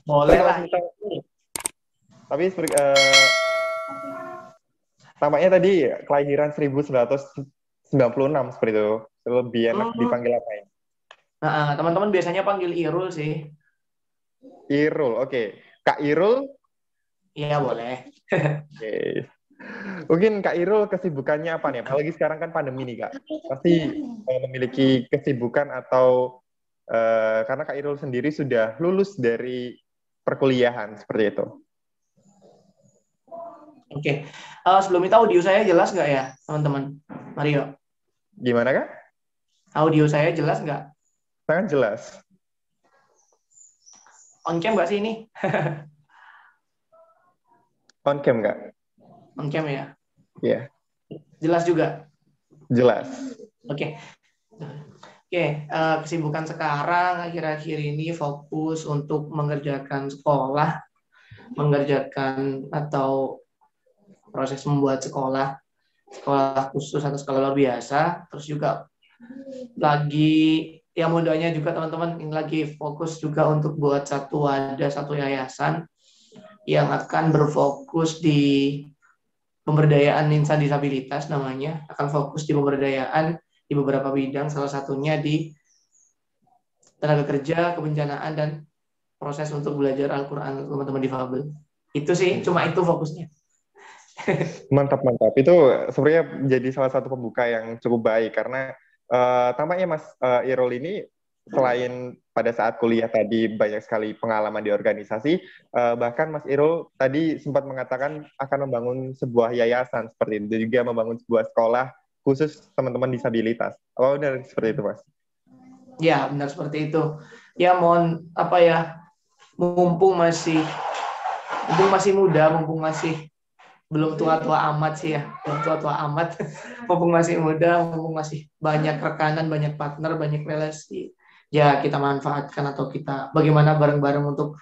Boleh Tapi kalau lah. misal, tampaknya tadi kelahiran 1996 seperti itu. Lebih enak Hmm, dipanggil apa ya? teman-teman biasanya panggil Irul sih. Irul, oke. Kak Irul, Iya boleh. oke. Mungkin Kak Irul kesibukannya apa nih? Apalagi sekarang kan pandemi nih Kak. Pasti memiliki kesibukan atau karena Kak Irul sendiri sudah lulus dari perkuliahan seperti itu. Oke. Sebelum itu audio saya jelas nggak ya, teman-teman? Mario, Gimana Kak? audio saya jelas nggak? Sangat jelas. On cam nggak sih ini? On cam Kak? On cam ya. Iya, Jelas juga. jelas. Oke. Oke. Kesibukan sekarang akhir-akhir ini fokus untuk mengerjakan sekolah, mengerjakan atau proses membuat sekolah, sekolah khusus atau sekolah luar biasa. Terus juga lagi ya mudahnya juga teman-teman ini lagi fokus juga untuk buat satu wadah, satu yayasan yang akan berfokus di pemberdayaan insan disabilitas namanya, akan fokus di pemberdayaan di beberapa bidang, salah satunya di tenaga kerja, kebencanaan, dan proses untuk belajar Al-Quran untuk teman-teman difabel. Itu sih, cuma itu fokusnya. Mantap, mantap. Itu sebenarnya jadi salah satu pembuka yang cukup baik karena tampaknya Mas Irul ini selain pada saat kuliah tadi banyak sekali pengalaman di organisasi, bahkan Mas Irul tadi sempat mengatakan akan membangun sebuah yayasan seperti itu, juga membangun sebuah sekolah khusus teman-teman disabilitas. Oh, benar seperti itu, Mas? Ya, benar seperti itu. Ya, mohon apa ya, mumpung masih muda, mumpung masih belum tua-tua amat sih ya, belum tua-tua amat, mumpung masih muda, mumpung masih banyak rekanan, banyak partner, banyak relasi, ya kita manfaatkan atau kita bagaimana bareng-bareng untuk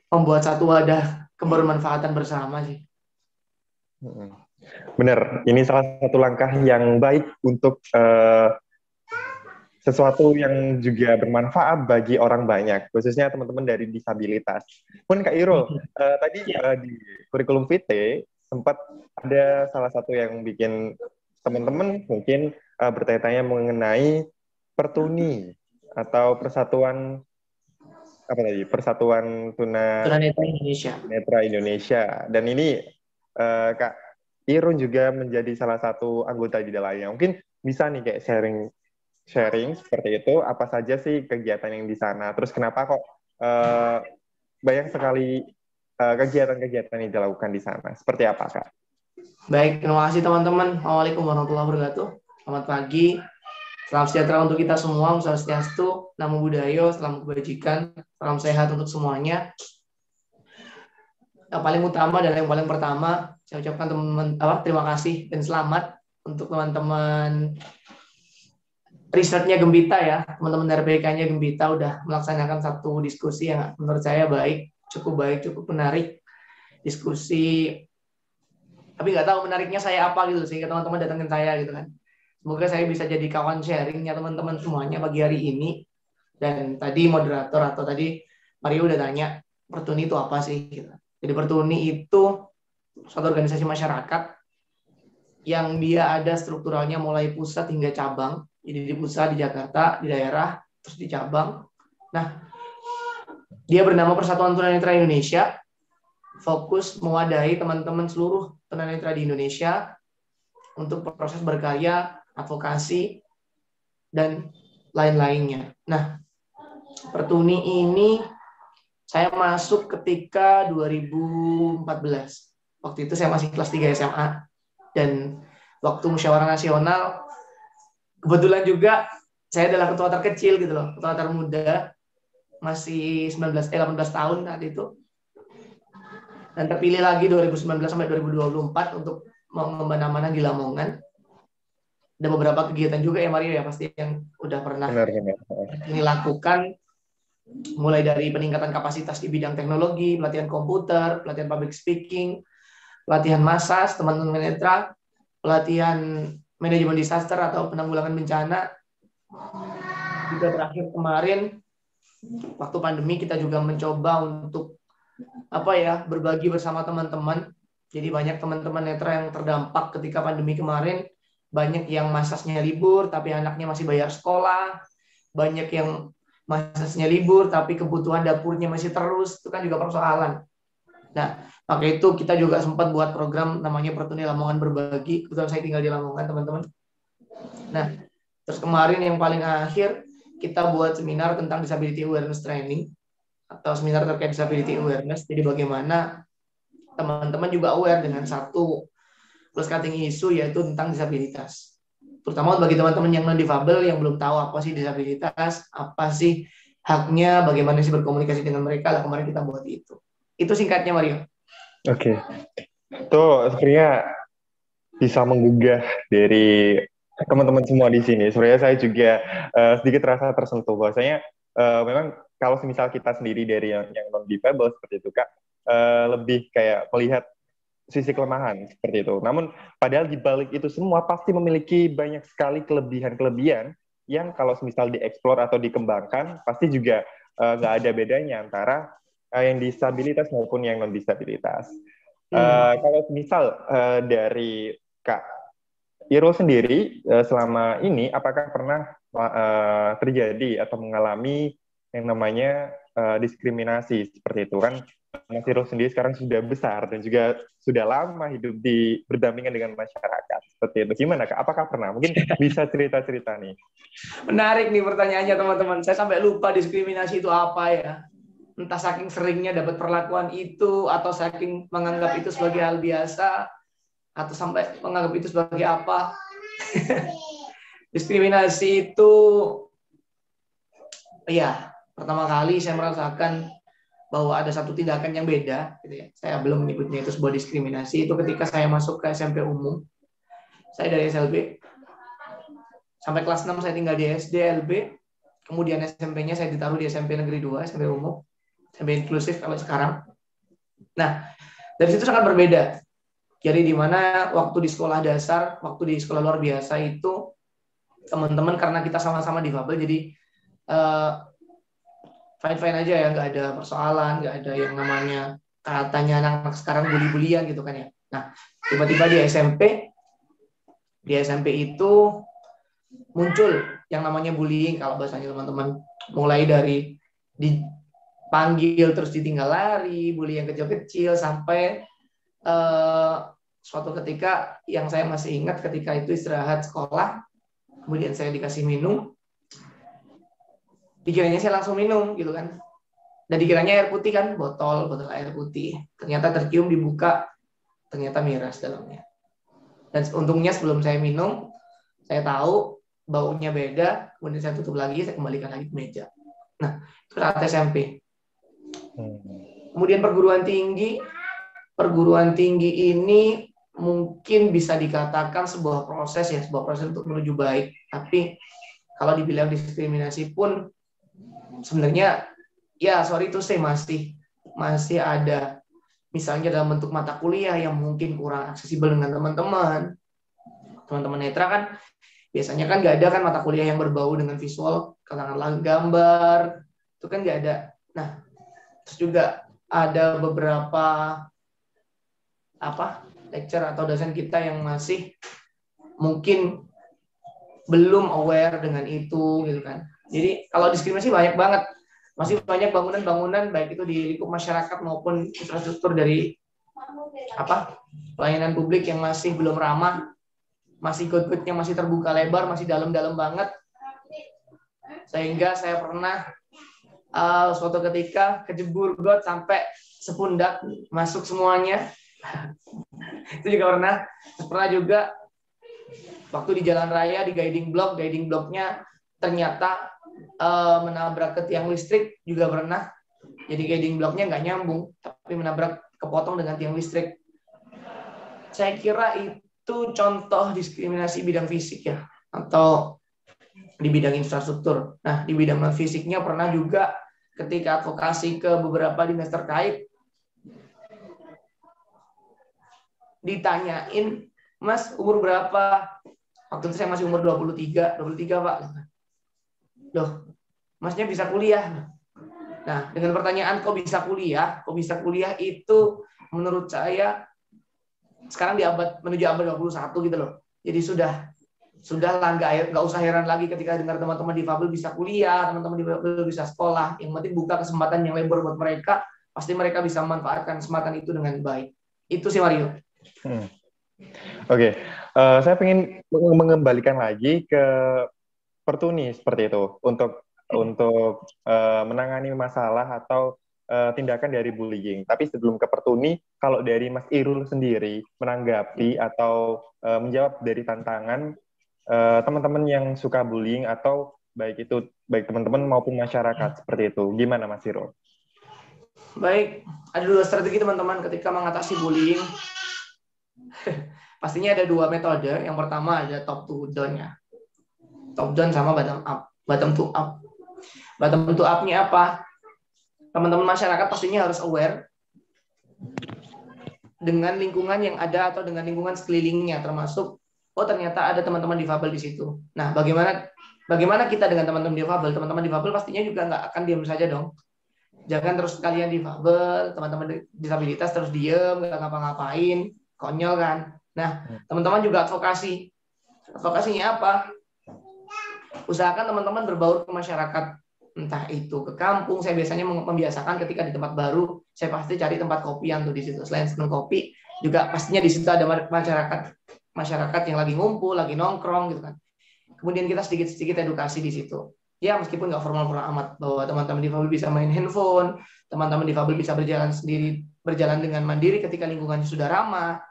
membuat satu wadah kebermanfaatan bersama sih. Benar, ini salah satu langkah yang baik untuk sesuatu yang juga bermanfaat bagi orang banyak, khususnya teman-teman dari disabilitas. Pun Kak Irul, tadi Ya, di kurikulum VT sempat ada salah satu yang bikin teman-teman mungkin bertanya-tanya mengenai Pertuni atau Persatuan apa tadi? Persatuan Tuna tunanetra Indonesia. Netra Indonesia. Dan ini Kak Irun juga menjadi salah satu anggota di dalamnya. Mungkin bisa nih kayak sharing seperti itu, apa saja sih kegiatan yang di sana, terus kenapa kok banyak sekali kegiatan-kegiatan yang dilakukan di sana, seperti apa Kak? Baik, terima kasih teman-teman. Assalamualaikum warahmatullahi wabarakatuh. Selamat pagi. Salam sejahtera untuk kita semua. Om Swastiastu, Namo Buddhaya, salam kebajikan, salam sehat untuk semuanya. Yang paling utama dan yang paling pertama, saya ucapkan teman-teman terima kasih dan selamat untuk teman-teman risetnya Gembita ya, teman-teman RPK-nya Gembita udah melaksanakan satu diskusi yang menurut saya baik, cukup menarik. Diskusi, tapi nggak tahu menariknya saya apa gitu, sehingga teman-teman datangin saya gitu kan. Semoga saya bisa jadi kawan sharingnya teman-teman semuanya pagi hari ini. Dan tadi moderator atau tadi Mario udah tanya, Pertuni itu apa sih? Gitu. Jadi Pertuni itu suatu organisasi masyarakat yang dia ada strukturalnya mulai pusat hingga cabang. Jadi di pusat di Jakarta, di daerah, terus di cabang. Nah, dia bernama Persatuan Tunanetra Indonesia, fokus mewadahi teman-teman seluruh tunanetra di Indonesia untuk proses berkarya, advokasi, dan lain-lainnya. Nah, Pertuni ini saya masuk ketika 2014. Waktu itu saya masih kelas 3 SMA. Dan waktu musyawarah nasional, kebetulan juga saya adalah ketua terkecil gitu loh, ketua termuda, masih 18 tahun saat itu. Dan terpilih lagi 2019 sampai 2024 untuk mengemban amanah di Lamongan. Ada beberapa kegiatan juga ya Mario ya pasti yang udah pernah Benar-benar. ini lakukan, mulai dari peningkatan kapasitas di bidang teknologi, pelatihan komputer, pelatihan public speaking, pelatihan massas, teman-teman netra, pelatihan manajemen disaster atau penanggulangan bencana. Juga terakhir kemarin waktu pandemi kita juga mencoba untuk berbagi bersama teman-teman. Jadi banyak teman-teman netra yang terdampak ketika pandemi kemarin. Banyak yang masasnya libur tapi anaknya masih bayar sekolah. Banyak yang masasnya libur tapi kebutuhan dapurnya masih terus. Itu kan juga persoalan. Nah, maka itu kita juga sempat buat program namanya Pertuni Lamongan Berbagi. Kebetulan saya tinggal di Lamongan, teman-teman. Nah, terus kemarin yang paling akhir kita buat seminar tentang disability awareness training atau seminar terkait disability awareness. Jadi bagaimana teman-teman juga aware dengan satu plus cutting isu yaitu tentang disabilitas. Terutama bagi teman-teman yang non-difabel yang belum tahu apa sih disabilitas, apa sih haknya, bagaimana sih berkomunikasi dengan mereka. Lah kemarin kita buat itu. Itu singkatnya, Mario. Oke. Itu sebenarnya bisa menggugah dari teman-teman semua di sini. Sebenarnya saya juga sedikit rasa tersentuh bahwasanya memang kalau misal kita sendiri dari yang non difabel seperti itu Kak, lebih kayak melihat sisi kelemahan seperti itu. Namun padahal di balik itu semua pasti memiliki banyak sekali kelebihan-kelebihan yang kalau misal dieksplor atau dikembangkan pasti juga nggak ada bedanya antara yang disabilitas maupun yang non disabilitas. Kalau misal dari Kak Irul sendiri selama ini apakah pernah terjadi atau mengalami yang namanya diskriminasi seperti itu kan? Mas Irul sendiri sekarang sudah besar dan juga sudah lama hidup berdampingan dengan masyarakat seperti itu. Gimana Kak? Apakah pernah? Mungkin bisa cerita-cerita nih. Menarik nih pertanyaannya teman-teman. Saya sampai lupa diskriminasi itu apa ya. Entah saking seringnya dapat perlakuan itu atau saking menganggap itu sebagai hal biasa atau sampai menganggap itu sebagai apa. Diskriminasi itu ya pertama kali saya merasakan bahwa ada satu tindakan yang beda gitu ya. Saya belum menyebutnya itu sebuah diskriminasi itu ketika saya masuk ke SMP umum. Saya dari SLB sampai kelas 6 saya tinggal di SD LB, kemudian SMP-nya saya ditaruh di SMP Negeri 2, SMP umum, SMP inklusif kalau sekarang. Nah, dari situ sangat berbeda. Jadi di mana waktu di sekolah dasar, waktu di sekolah luar biasa itu teman-teman karena kita sama-sama difabel, jadi fine-fine aja ya, nggak ada persoalan, nggak ada yang namanya katanya anak-anak sekarang bully-bulian gitu kan ya. Nah, tiba-tiba di SMP itu muncul yang namanya bullying kalau bahasanya teman-teman, mulai dari dipanggil terus ditinggal lari, bully yang kecil-kecil sampai suatu ketika yang saya masih ingat ketika itu istirahat sekolah, kemudian saya dikasih minum, dikiranya saya langsung minum gitu kan, dan dikiranya air putih kan, botol air putih, ternyata tercium dibuka, ternyata miras dalamnya. Dan untungnya sebelum saya minum, saya tahu baunya beda, kemudian saya tutup lagi, saya kembalikan lagi ke meja. Nah, itu saat SMP. Kemudian perguruan tinggi ini mungkin bisa dikatakan sebuah proses untuk menuju baik. Tapi kalau dibilang diskriminasi pun sebenarnya ya sorry itu masih ada. Misalnya dalam bentuk mata kuliah yang mungkin kurang aksesibel dengan teman-teman netra kan biasanya kan nggak ada kan mata kuliah yang berbau dengan visual, katakanlah gambar, itu kan nggak ada. Nah, terus juga ada beberapa lecturer atau dosen kita yang masih mungkin belum aware dengan itu gitu kan. Jadi kalau diskriminasi banyak banget. Masih banyak bangunan-bangunan baik itu di lingkup masyarakat maupun infrastruktur dari pelayanan publik yang masih belum ramah, masih got-gotnya masih terbuka lebar, masih dalam-dalam banget. Sehingga saya pernah suatu ketika kejebur got sampai sepundak masuk semuanya. Itu juga pernah juga waktu di jalan raya di guiding blocknya ternyata menabrak ke tiang listrik juga pernah. Jadi guiding blocknya nggak nyambung tapi menabrak, kepotong dengan tiang listrik. Saya kira itu contoh diskriminasi bidang fisik ya, atau di bidang infrastruktur. Nah, di bidang non fisiknya pernah juga ketika advokasi ke beberapa dinas terkait ditanyain, Mas umur berapa? Waktu itu saya masih umur 23 Pak. Loh, Masnya bisa kuliah. Nah, dengan pertanyaan kok bisa kuliah? Kok bisa kuliah itu menurut saya sekarang menuju abad 21 gitu loh. Jadi sudah lah, nggak usah heran lagi ketika dengar teman-teman difabel bisa kuliah, teman-teman difabel bisa sekolah. Yang penting buka kesempatan yang lebar buat mereka, pasti mereka bisa memanfaatkan kesempatan itu dengan baik. Itu sih Mario. Oke. Saya ingin mengembalikan lagi ke Pertuni seperti itu untuk menangani masalah atau tindakan dari bullying. Tapi sebelum ke Pertuni, kalau dari Mas Irul sendiri menanggapi atau menjawab dari tantangan teman-teman yang suka bullying atau baik teman-teman maupun masyarakat seperti itu, gimana Mas Irul? Baik, ada 2 strategi teman-teman ketika mengatasi bullying. Pastinya ada 2 metode. Yang pertama ada top to down-nya. Top down sama bottom up. Bottom to up. Bottom to up-nya apa? Teman-teman masyarakat pastinya harus aware dengan lingkungan yang ada atau dengan lingkungan sekelilingnya, termasuk ternyata ada teman-teman difabel di situ. Nah, bagaimana kita dengan teman-teman difabel? Teman-teman difabel pastinya juga nggak akan diam saja dong. Jangan terus kalian difabel, teman-teman disabilitas terus diem, nggak ngapa-ngapain, konyol kan. Nah, teman-teman juga advokasi. Advokasinya apa? Usahakan teman-teman berbaur ke masyarakat. Entah itu ke kampung, saya biasanya membiasakan ketika di tempat baru, saya pasti cari tempat kopian tuh di situ. Selain seneng kopi, juga pastinya di situ ada masyarakat yang lagi ngumpul, lagi nongkrong gitu kan. Kemudian kita sedikit-sedikit edukasi di situ. Ya meskipun nggak formal-formal amat, bahwa teman-teman difabel bisa main handphone, teman-teman difabel bisa berjalan sendiri, berjalan dengan mandiri ketika lingkungannya sudah ramah.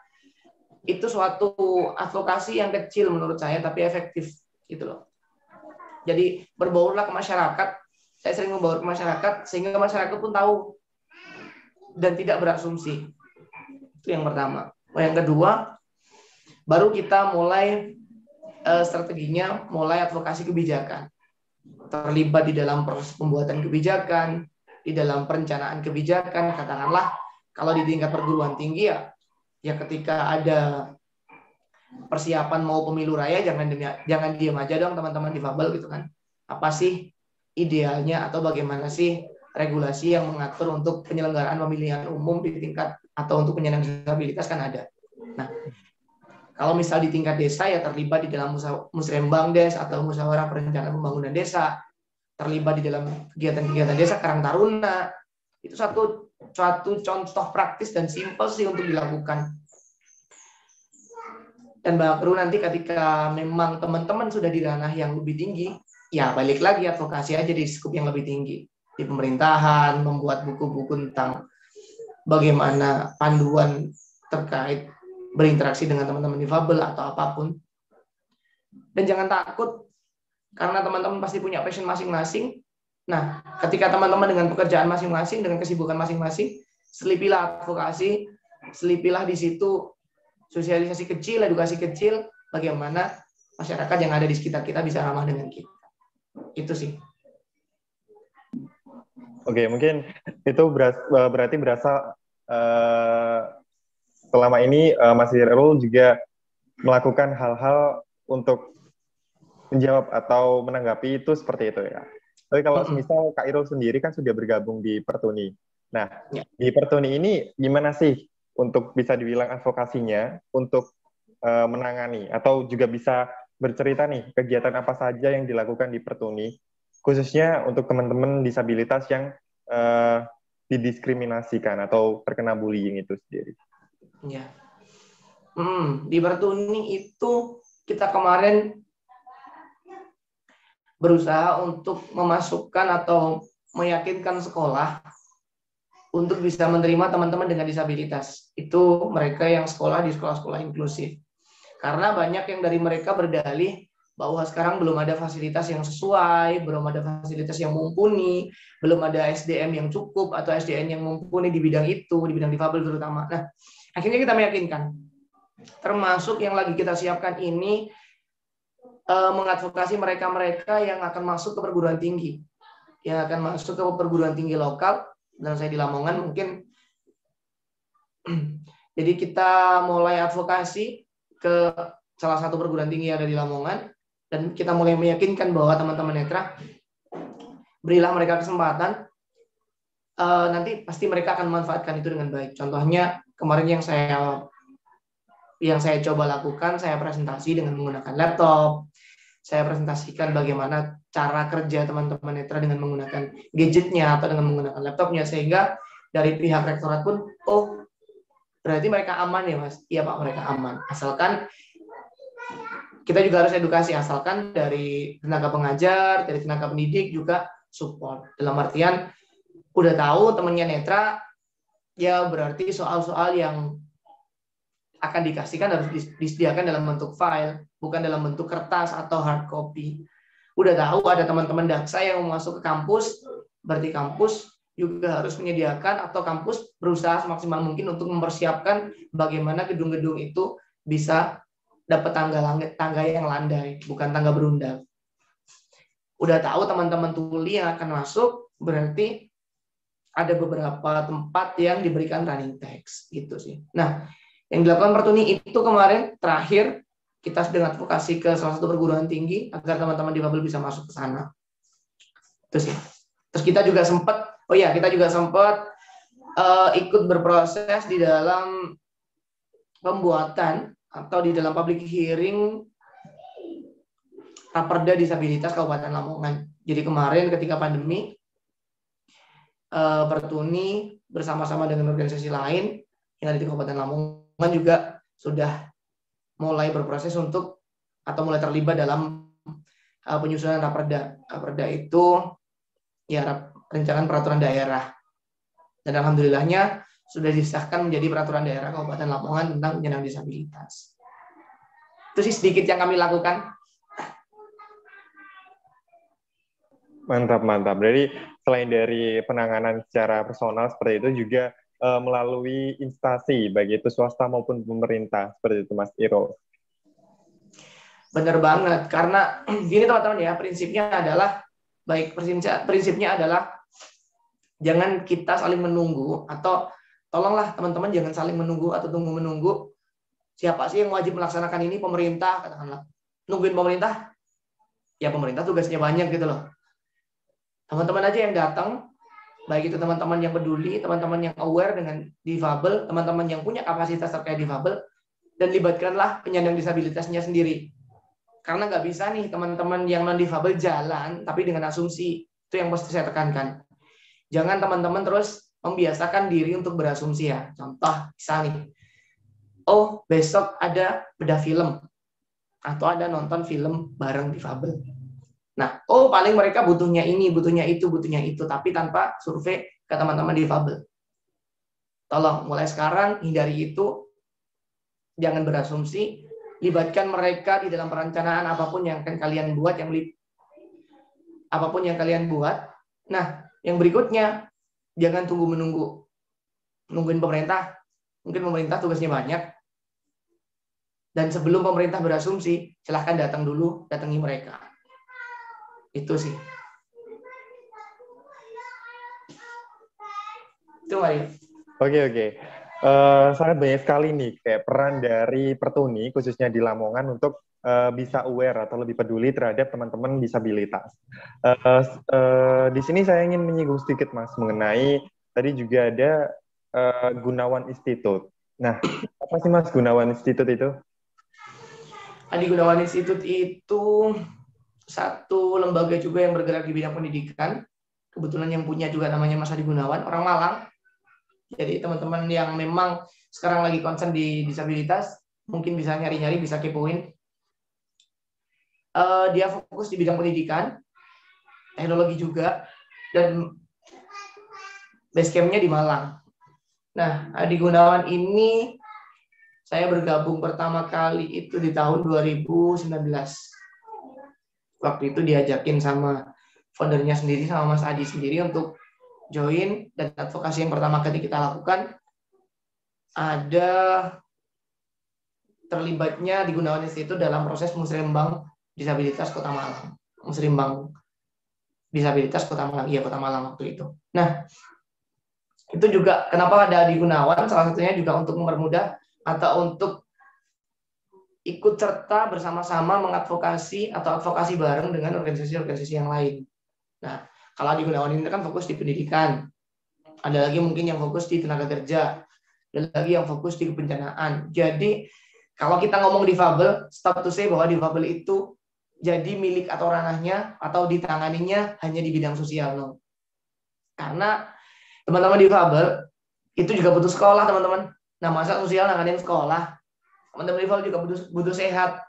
Itu suatu advokasi yang kecil menurut saya, tapi efektif gitu loh. Jadi berbaurlah ke masyarakat. Saya sering membaur ke masyarakat sehingga masyarakat pun tahu dan tidak berasumsi. Itu yang pertama. Yang kedua, baru kita mulai strateginya, mulai advokasi kebijakan. Terlibat di dalam proses pembuatan kebijakan, di dalam perencanaan kebijakan. Katakanlah kalau di tingkat perguruan tinggi ya ketika ada persiapan mau pemilu raya, jangan diam aja dong teman-teman difabel gitu kan. Apa sih idealnya atau bagaimana sih regulasi yang mengatur untuk penyelenggaraan pemilihan umum di tingkat atau untuk penyandang disabilitas kan ada. Nah, kalau misal di tingkat desa ya terlibat di dalam musrembangdes atau musyawarah perencanaan pembangunan desa, terlibat di dalam kegiatan-kegiatan desa Karang Taruna. Itu suatu contoh praktis dan simpel sih untuk dilakukan. Dan baru nanti ketika memang teman-teman sudah di ranah yang lebih tinggi, ya balik lagi advokasi aja di skup yang lebih tinggi. Di pemerintahan, membuat buku-buku tentang bagaimana panduan terkait berinteraksi dengan teman-teman difabel atau apapun. Dan jangan takut, karena teman-teman pasti punya passion masing-masing. Nah, ketika teman-teman dengan pekerjaan masing-masing, dengan kesibukan masing-masing, selipilah advokasi, selipilah di situ sosialisasi kecil, edukasi kecil, bagaimana masyarakat yang ada di sekitar kita bisa ramah dengan kita. Itu sih. Oke, mungkin itu berarti berasa selama ini Mas Irul juga melakukan hal-hal untuk menjawab atau menanggapi itu seperti itu ya. Tapi kalau misal Kak Irul sendiri kan sudah bergabung di Pertuni. Nah, di Pertuni ini gimana sih untuk bisa dibilang advokasinya untuk menangani atau juga bisa bercerita nih kegiatan apa saja yang dilakukan di Pertuni, khususnya untuk teman-teman disabilitas yang didiskriminasikan atau terkena bullying itu sendiri. Ya. Di Pertuni itu kita kemarin berusaha untuk memasukkan atau meyakinkan sekolah untuk bisa menerima teman-teman dengan disabilitas. Itu mereka yang sekolah di sekolah-sekolah inklusif. Karena banyak yang dari mereka berdalih bahwa sekarang belum ada fasilitas yang sesuai, belum ada fasilitas yang mumpuni, belum ada SDM yang cukup atau SDM yang mumpuni di bidang itu, di bidang difabel terutama. Nah, akhirnya kita meyakinkan, termasuk yang lagi kita siapkan ini, mengadvokasi mereka-mereka yang akan masuk ke perguruan tinggi, yang akan masuk ke perguruan tinggi lokal, dan saya di Lamongan mungkin. Jadi kita mulai advokasi ke salah satu perguruan tinggi yang ada di Lamongan, dan kita mulai meyakinkan bahwa teman-teman netra, berilah mereka kesempatan nanti pasti mereka akan memanfaatkan itu dengan baik. Contohnya kemarin yang saya coba lakukan, saya presentasi dengan menggunakan laptop. Saya presentasikan bagaimana cara kerja teman-teman netra dengan menggunakan gadgetnya atau dengan menggunakan laptopnya, sehingga dari pihak rektorat pun, oh berarti mereka aman ya Mas? Iya Pak, mereka aman. Asalkan kita juga harus edukasi, asalkan dari tenaga pengajar, dari tenaga pendidik juga support. Dalam artian udah tahu temannya netra, ya berarti soal-soal yang akan dikasihkan harus disediakan dalam bentuk file, bukan dalam bentuk kertas atau hard copy. Udah tahu ada teman-teman daksa yang mau masuk ke kampus, berarti kampus juga harus menyediakan atau kampus berusaha semaksimal mungkin untuk mempersiapkan bagaimana gedung-gedung itu bisa dapat tangga yang landai, bukan tangga berundang. Udah tahu teman-teman tuli yang akan masuk, berarti ada beberapa tempat yang diberikan running text gitu sih. Nah, yang dilakukan Pertuni itu kemarin terakhir kita sedang advokasi ke salah satu perguruan tinggi agar teman-teman difabel bisa masuk ke sana. Itu sih. Terus kita juga sempat, ikut berproses di dalam pembuatan atau di dalam public hearing Raperda Disabilitas Kabupaten Lamongan. Jadi kemarin ketika pandemi, Pertuni bersama-sama dengan organisasi lain yang ada di Kabupaten Lamongan juga sudah mulai berproses untuk atau mulai terlibat dalam penyusunan Raperda. Raperda itu ya rancangan peraturan daerah. Dan alhamdulillahnya sudah disahkan menjadi peraturan daerah Kabupaten Lamongan tentang penyandang disabilitas. Itu sih sedikit yang kami lakukan. Mantap, mantap. Jadi selain dari penanganan secara personal seperti itu juga melalui instansi, baik itu swasta maupun pemerintah, seperti itu Mas Irol. Benar banget, karena gini teman-teman ya, prinsipnya adalah jangan kita saling menunggu, atau tolonglah teman-teman jangan saling menunggu atau tunggu-menunggu. Siapa sih yang wajib melaksanakan ini? Pemerintah, katakanlah. Nungguin pemerintah? Ya pemerintah tugasnya banyak gitu loh. Teman-teman aja yang datang, baik itu teman-teman yang peduli, teman-teman yang aware dengan difabel, teman-teman yang punya kapasitas terkait difabel, dan libatkanlah penyandang disabilitasnya sendiri. Karena nggak bisa nih teman-teman yang non-difabel jalan, tapi dengan asumsi. Itu yang mesti saya tekankan. Jangan teman-teman terus membiasakan diri untuk berasumsi ya. Contoh, misalnya, oh besok ada bedah film, atau ada nonton film bareng difabel. Nah, oh paling mereka butuhnya ini, butuhnya itu, tapi tanpa survei ke teman-teman difabel. Tolong, mulai sekarang hindari itu, jangan berasumsi, libatkan mereka di dalam perencanaan apapun yang akan kalian buat, apapun yang kalian buat. Nah, yang berikutnya, jangan tunggu-menunggu. Nungguin pemerintah, mungkin pemerintah tugasnya banyak, dan sebelum pemerintah berasumsi, silahkan datangi mereka. Itu sih. Itu Mario. Oke. Sangat banyak sekali nih kayak peran dari Pertuni khususnya di Lamongan untuk bisa aware atau lebih peduli terhadap teman-teman disabilitas. Di sini saya ingin menyinggung sedikit Mas mengenai tadi juga ada Gunawan Institute. Nah, apa sih Mas Gunawan Institute itu? Adi Gunawan Institute itu satu lembaga juga yang bergerak di bidang pendidikan. Kebetulan yang punya juga namanya Mas Adi Gunawan, orang Malang. Jadi teman-teman yang memang sekarang lagi concern di disabilitas, mungkin bisa nyari-nyari, bisa kepoin. Dia fokus di bidang pendidikan, teknologi juga, dan base camp-nya di Malang. Nah, Adi Gunawan ini saya bergabung pertama kali itu di tahun 2019. Waktu itu diajakin sama foundernya sendiri, sama Mas Adi sendiri untuk join, dan advokasi yang pertama kali kita lakukan ada terlibatnya di Gunawan Institute dalam proses musrembang disabilitas Kota Malang. Musrembang disabilitas Kota Malang, iya Kota Malang waktu itu. Nah, itu juga kenapa ada di Gunawan, salah satunya juga untuk mempermudah atau untuk ikut serta bersama-sama mengadvokasi atau advokasi bareng dengan organisasi-organisasi yang lain. Nah, kalau di Gunawan ini kan fokus di pendidikan. ada lagi mungkin yang fokus di tenaga kerja, ada lagi yang fokus di kebencanaan. Jadi kalau kita ngomong difabel, stop to say bahwa difabel itu jadi milik atau ranahnya atau ditanganinya hanya di bidang sosial, no. Karena teman-teman difabel itu juga butuh sekolah, teman-teman. Nah, masa sosial nanganin sekolah, teman-teman difabel juga butuh sehat.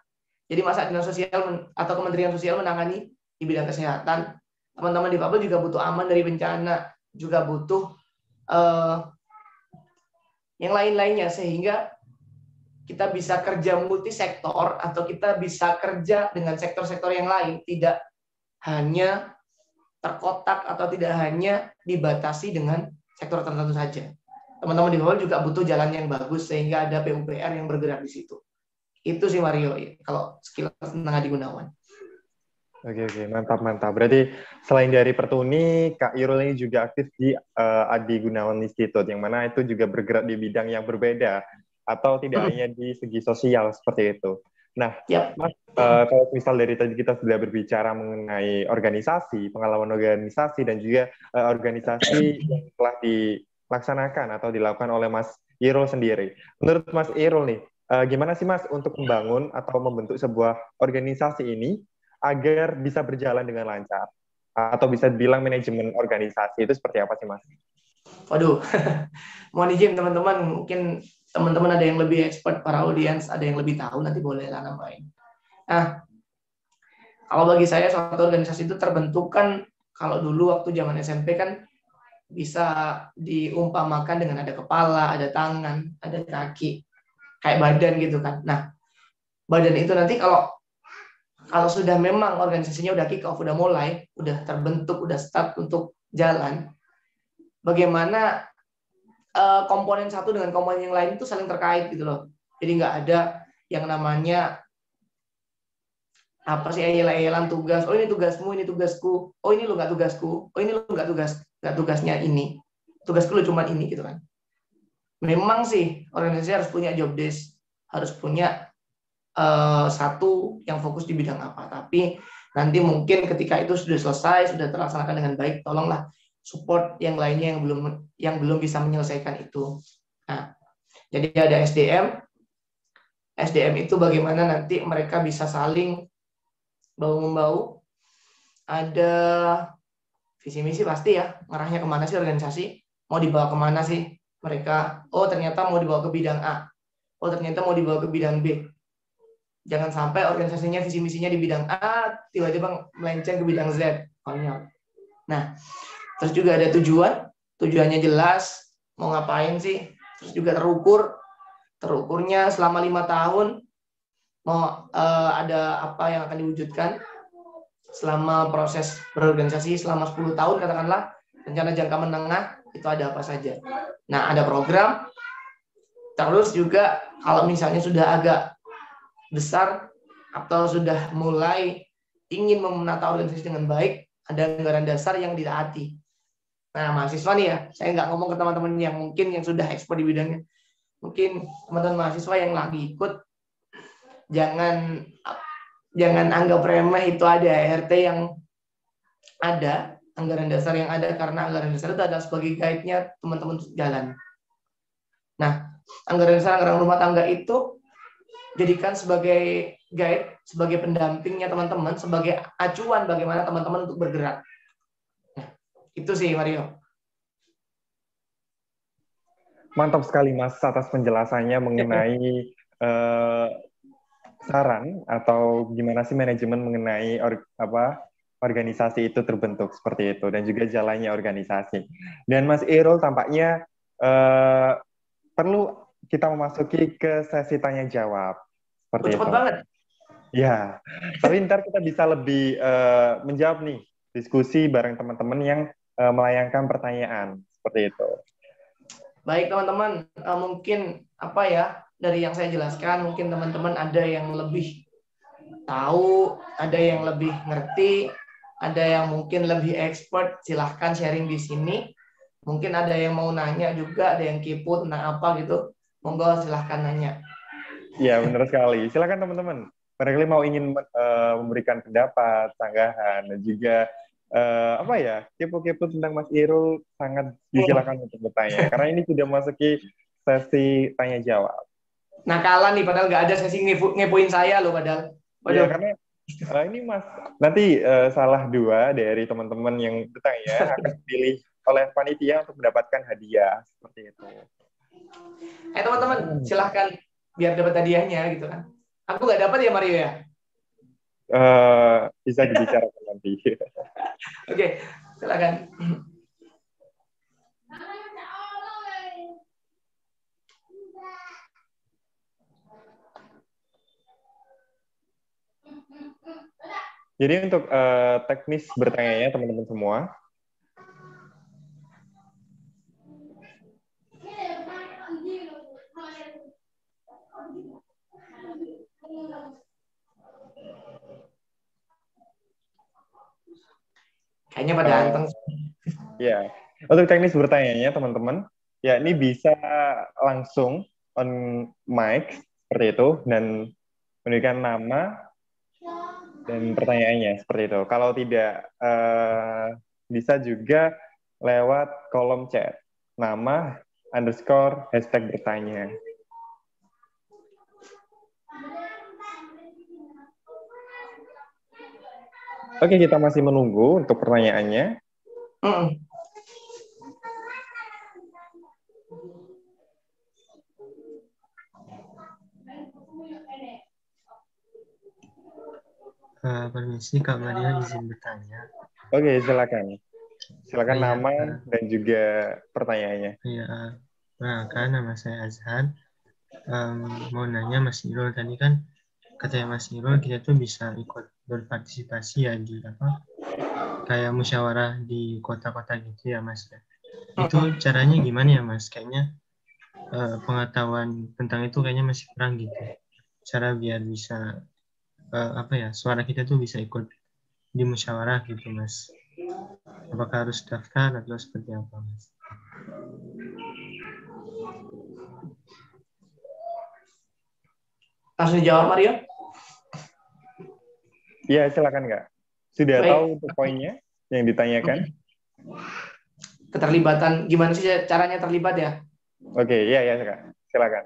Jadi masa dinas sosial atau Kementerian Sosial menangani di bidang kesehatan, teman-teman difabel juga butuh aman dari bencana, juga butuh yang lain-lainnya, sehingga kita bisa kerja multisektor atau kita bisa kerja dengan sektor-sektor yang lain, tidak hanya terkotak atau tidak hanya dibatasi dengan sektor tertentu saja. Teman-teman di bawah juga butuh jalan yang bagus sehingga ada PUPR yang bergerak di situ. Itu sih Mario, kalau sekilas tentang Adi Gunawan. Oke, mantap. Berarti selain dari Pertuni, Kak Irul ini juga aktif di Adi Gunawan Institute, yang mana itu juga bergerak di bidang yang berbeda, atau tidak hanya di segi sosial seperti itu. Nah, Mas, kalau misal dari tadi kita sudah berbicara mengenai organisasi, pengalaman organisasi, dan juga organisasi yang telah dilaksanakan atau dilakukan oleh Mas Irul sendiri. Menurut Mas Irul nih, gimana sih Mas untuk membangun atau membentuk sebuah organisasi ini agar bisa berjalan dengan lancar? Atau bisa dibilang manajemen organisasi itu seperti apa sih, Mas? Waduh, mohon izin teman-teman, mungkin teman-teman ada yang lebih expert, para audiens ada yang lebih tahu, nanti boleh lah nambahin. Nah, kalau bagi saya suatu organisasi itu terbentuk kan, kalau dulu waktu zaman SMP kan bisa diumpamakan dengan ada kepala, ada tangan, ada kaki, kayak badan gitu kan. Nah, badan itu nanti kalau sudah memang organisasinya udah kick off, udah mulai, udah terbentuk, udah start untuk jalan, bagaimana komponen satu dengan komponen yang lain itu saling terkait gitu loh. Jadi nggak ada yang namanya apa sih ayel-ayelan tugas. Oh ini tugasmu, ini tugasku. Oh ini lu nggak tugasku. Oh ini lu nggak tugasnya ini. Tugasku lu cuma ini gitu kan. Memang sih organisasi harus punya job desk, harus punya satu yang fokus di bidang apa. Tapi nanti mungkin ketika itu sudah selesai, sudah terlaksanakan dengan baik, tolonglah support yang lainnya yang belum bisa menyelesaikan itu. Nah, jadi ada SDM. SDM itu bagaimana nanti mereka bisa saling bahu-membahu. Ada visi misi pasti ya, ngarahnya kemana sih organisasi, mau dibawa kemana sih mereka. Oh ternyata mau dibawa ke bidang A. Oh ternyata mau dibawa ke bidang B. Jangan sampai organisasinya visi misinya di bidang A tiba-tiba melenceng ke bidang Z. Konyol. Nah, terus juga ada tujuannya jelas, mau ngapain sih, terus juga terukurnya selama 5 tahun mau ada apa yang akan diwujudkan selama proses berorganisasi, selama 10 tahun katakanlah, rencana jangka menengah itu ada apa saja. Nah, ada program, terus juga kalau misalnya sudah agak besar atau sudah mulai ingin menata organisasi dengan baik, ada anggaran dasar yang ditaati. Nah, mahasiswa nih ya, saya nggak ngomong ke teman-teman yang mungkin yang sudah ekspor di bidangnya. Mungkin teman-teman mahasiswa yang lagi ikut, jangan anggap remeh itu ada RT yang ada, anggaran dasar yang ada, karena anggaran dasar itu ada sebagai guide-nya teman-teman jalan. Nah, anggaran dasar, anggaran rumah tangga itu jadikan sebagai guide, sebagai pendampingnya teman-teman, sebagai acuan bagaimana teman-teman untuk bergerak. Nah, itu sih Mario. Mantap sekali Mas atas penjelasannya mengenai saran atau gimana sih manajemen mengenai organisasi itu terbentuk seperti itu dan juga jalannya organisasi. Dan Mas Irul tampaknya perlu kita memasuki ke sesi tanya jawab seperti Cepat itu. banget. Ya, tapi ntar kita bisa lebih menjawab nih diskusi bareng teman-teman yang melayangkan pertanyaan seperti itu. Baik teman-teman, mungkin apa ya dari yang saya jelaskan, mungkin teman-teman ada yang lebih tahu, ada yang lebih ngerti, ada yang mungkin lebih expert, silahkan sharing di sini. Mungkin ada yang mau nanya juga, ada yang kepo tentang apa gitu, monggo silahkan nanya. Iya benar sekali, silahkan teman-teman. Barangkali mau ingin memberikan pendapat, sanggahan, dan juga apa ya, kepo-kepo tentang Mas Irul, sangat disilakan untuk bertanya. Karena ini sudah masuki sesi tanya jawab. Nakalan nih, padahal nggak ada sesi ngepoin saya loh, padahal. Ya, Waduh. karena ini Mas, nanti salah dua dari teman-teman yang bertanya akan dipilih oleh panitia untuk mendapatkan hadiah seperti itu. Teman-teman, silahkan biar dapat hadiahnya gitu kan. Aku nggak dapat ya Mario ya. Bisa dibicarakan nanti. Oke, silakan. Jadi untuk teknis bertanya teman-teman semua, kayaknya pada anteng. Ya, untuk teknis bertanya teman-teman, ya ini bisa langsung on mic seperti itu dan memberikan nama dan pertanyaannya seperti itu. Kalau tidak bisa juga lewat kolom chat, nama _ hashtag bertanya. Oke, kita masih menunggu untuk pertanyaannya. Permisi, Kak Maria izin bertanya. Oke, silakan. Silakan nama dan juga pertanyaannya. Iya, nama saya Azhan. Mau nanya Mas Irul, tadi kan katanya Mas Irul kita tuh bisa ikut berpartisipasi ya di kayak musyawarah di kota-kota gitu ya Mas. Itu caranya gimana ya Mas? Kayaknya pengetahuan tentang itu kayaknya masih kurang gitu. Cara biar bisa suara kita tuh bisa ikut di musyawarah gitu Mas. Apakah harus daftar atau seperti apa Mas? Langsung dijawab Mario? Iya, silakan Kak. Sudah Baik. tahu untuk poinnya yang ditanyakan? Keterlibatan, gimana sih caranya terlibat ya? Oke, iya Kak. Silakan.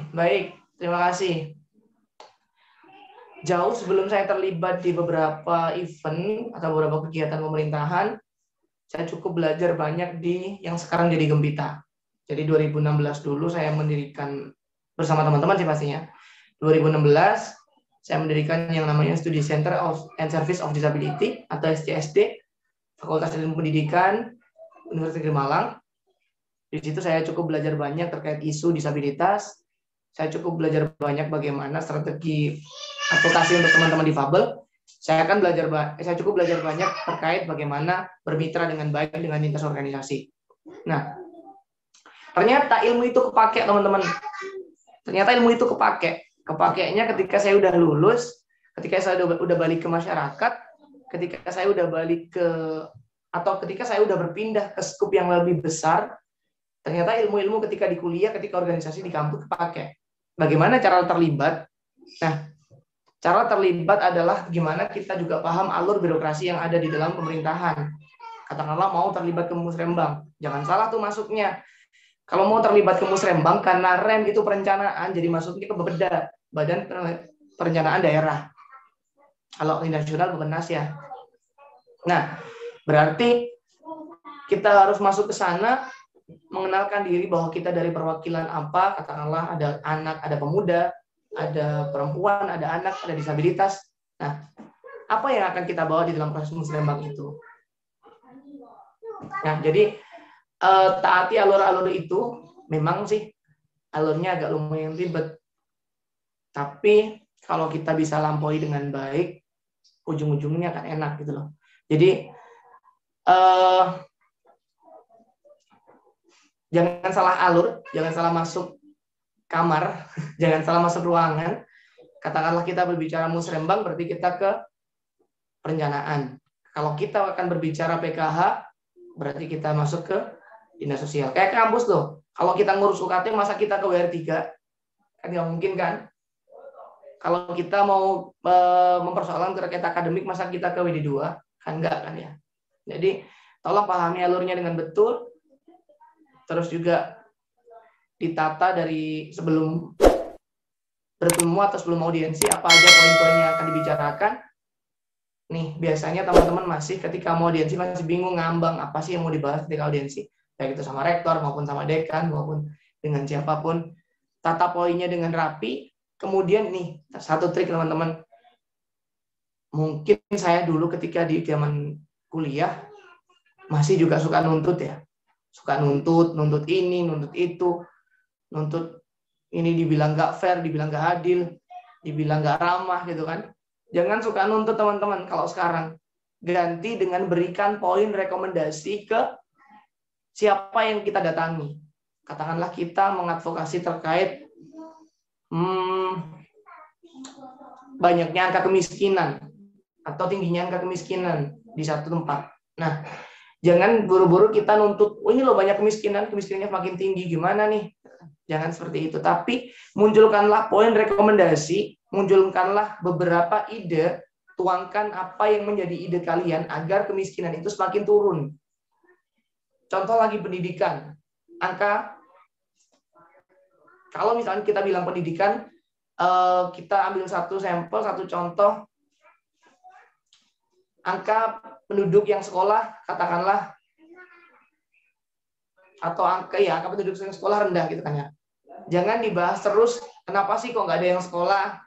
Baik, terima kasih. Jauh sebelum saya terlibat di beberapa event atau beberapa kegiatan pemerintahan, saya cukup belajar banyak di yang sekarang jadi Gembita. Jadi 2016 dulu saya mendirikan bersama teman-teman sih pastinya. 2016 saya mendirikan yang namanya Studi Center and Service of Disability atau SCSD, Fakultas Ilmu Pendidikan Universitas Negeri Malang. Di situ saya cukup belajar banyak terkait isu disabilitas. Saya cukup belajar banyak bagaimana strategi advokasi untuk teman-teman difabel. Saya cukup belajar banyak terkait bagaimana bermitra dengan baik dengan lintas organisasi. Nah, ternyata ilmu itu kepake teman-teman. Ternyata ilmu itu kepakainya ketika saya udah lulus, ketika saya udah balik ke masyarakat, ketika saya udah ketika saya udah berpindah ke skup yang lebih besar. Ternyata ilmu-ilmu ketika di kuliah, ketika organisasi di kampus kepake. Bagaimana cara terlibat? Nah, cara terlibat adalah gimana kita juga paham alur birokrasi yang ada di dalam pemerintahan. Katakanlah mau terlibat ke musrembang, jangan salah tuh masuknya. Kalau mau terlibat ke musrembang karena rem itu perencanaan, jadi masuknya ke BPEDDA, Badan Perencanaan Daerah. Kalau di nasional Bapenas ya. Nah, berarti kita harus masuk ke sana, mengenalkan diri bahwa kita dari perwakilan apa, katakanlah ada anak, ada pemuda, ada perempuan, ada anak, ada disabilitas. Nah, apa yang akan kita bawa di dalam proses musrembang itu? Nah, jadi taati alur-alur itu, memang sih alurnya agak lumayan ribet. Tapi kalau kita bisa lampaui dengan baik, ujung-ujungnya akan enak gitu loh. Jadi jangan salah alur, jangan salah masuk kamar, jangan salah masuk ruangan. Katakanlah kita berbicara musrembang, berarti kita ke perencanaan. Kalau kita akan berbicara PKH, berarti kita masuk ke dinas sosial. Kayak kampus loh, kalau kita ngurus UKT, masa kita ke WR3? Kan nggak mungkin kan? Kalau kita mau mempersoalkan terkait akademik, masa kita ke WD2? Kan enggak kan ya. Jadi tolong pahami alurnya dengan betul. Terus juga ditata dari sebelum bertemu atau sebelum audiensi apa aja poin-poin yang akan dibicarakan. Nih, biasanya teman-teman masih ketika mau audiensi masih bingung ngambang apa sih yang mau dibahas ketika audiensi. Baik itu sama rektor maupun sama dekan maupun dengan siapapun. Tata poinnya dengan rapi. Kemudian nih, satu trik teman-teman. Mungkin saya dulu ketika di zaman kuliah masih juga suka nuntut ya. Suka nuntut ini, nuntut itu, nuntut ini dibilang nggak fair, dibilang nggak adil, dibilang nggak ramah gitu kan. Jangan suka nuntut teman-teman kalau sekarang. Ganti dengan berikan poin rekomendasi ke siapa yang kita datangi. Katakanlah kita mengadvokasi terkait banyaknya angka kemiskinan atau tingginya angka kemiskinan di satu tempat. Nah, jangan buru-buru kita nuntut, oh ini loh banyak kemiskinannya semakin tinggi, gimana nih? Jangan seperti itu. Tapi munculkanlah poin rekomendasi, munculkanlah beberapa ide, tuangkan apa yang menjadi ide kalian agar kemiskinan itu semakin turun. Contoh lagi pendidikan. Angka, kalau misalnya kita bilang pendidikan, kita ambil satu sampel, satu contoh, angka penduduk yang sekolah, katakanlah, atau angka penduduk yang sekolah rendah gitu kan ya. Jangan dibahas terus, kenapa sih kok nggak ada yang sekolah?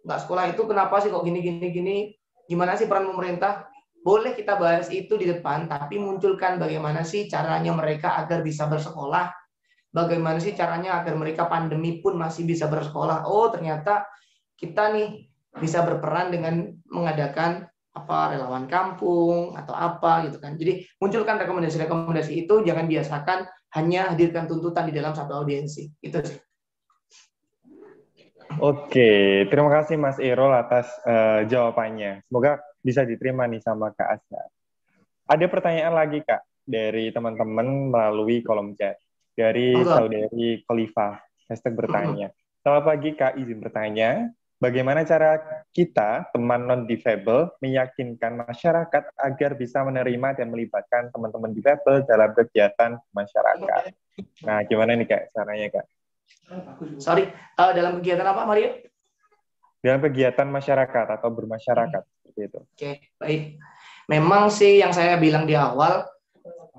Nggak sekolah itu kenapa sih kok gini? Gimana sih peran pemerintah? Boleh kita bahas itu di depan, tapi munculkan bagaimana sih caranya mereka agar bisa bersekolah. Bagaimana sih caranya agar mereka pandemi pun masih bisa bersekolah. Oh, ternyata kita nih bisa berperan dengan mengadakan relawan kampung atau apa gitu kan. Jadi munculkan rekomendasi-rekomendasi itu, jangan biasakan hanya hadirkan tuntutan di dalam satu audiensi. Itu sih. Oke, terima kasih Mas Irol atas jawabannya. Semoga bisa diterima nih sama Kak Azhar. Ada pertanyaan lagi Kak dari teman-teman melalui kolom chat. Dari saudari Khalifa, bertanya. Selamat pagi Kak, izin bertanya. Bagaimana cara kita, teman non-difabel, meyakinkan masyarakat agar bisa menerima dan melibatkan teman-teman difabel dalam kegiatan masyarakat? Nah, gimana nih Kak caranya Kak? Dalam kegiatan apa Mario? Dalam kegiatan masyarakat atau bermasyarakat, seperti itu. Oke, baik. Memang sih yang saya bilang di awal,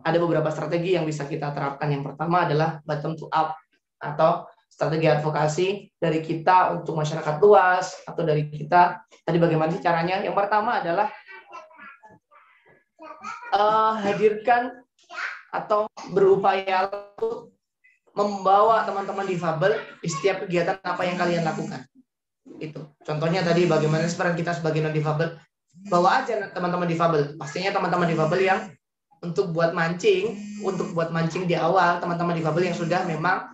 ada beberapa strategi yang bisa kita terapkan. Yang pertama adalah bottom to up, atau strategi advokasi dari kita untuk masyarakat luas, atau dari kita, tadi bagaimana sih caranya? Yang pertama adalah hadirkan atau berupaya untuk membawa teman-teman difabel di setiap kegiatan apa yang kalian lakukan. Itu. Contohnya tadi bagaimana peran kita sebagai non-difabel, bawa aja teman-teman difabel. Pastinya teman-teman difabel yang untuk buat mancing di awal, teman-teman difabel yang sudah memang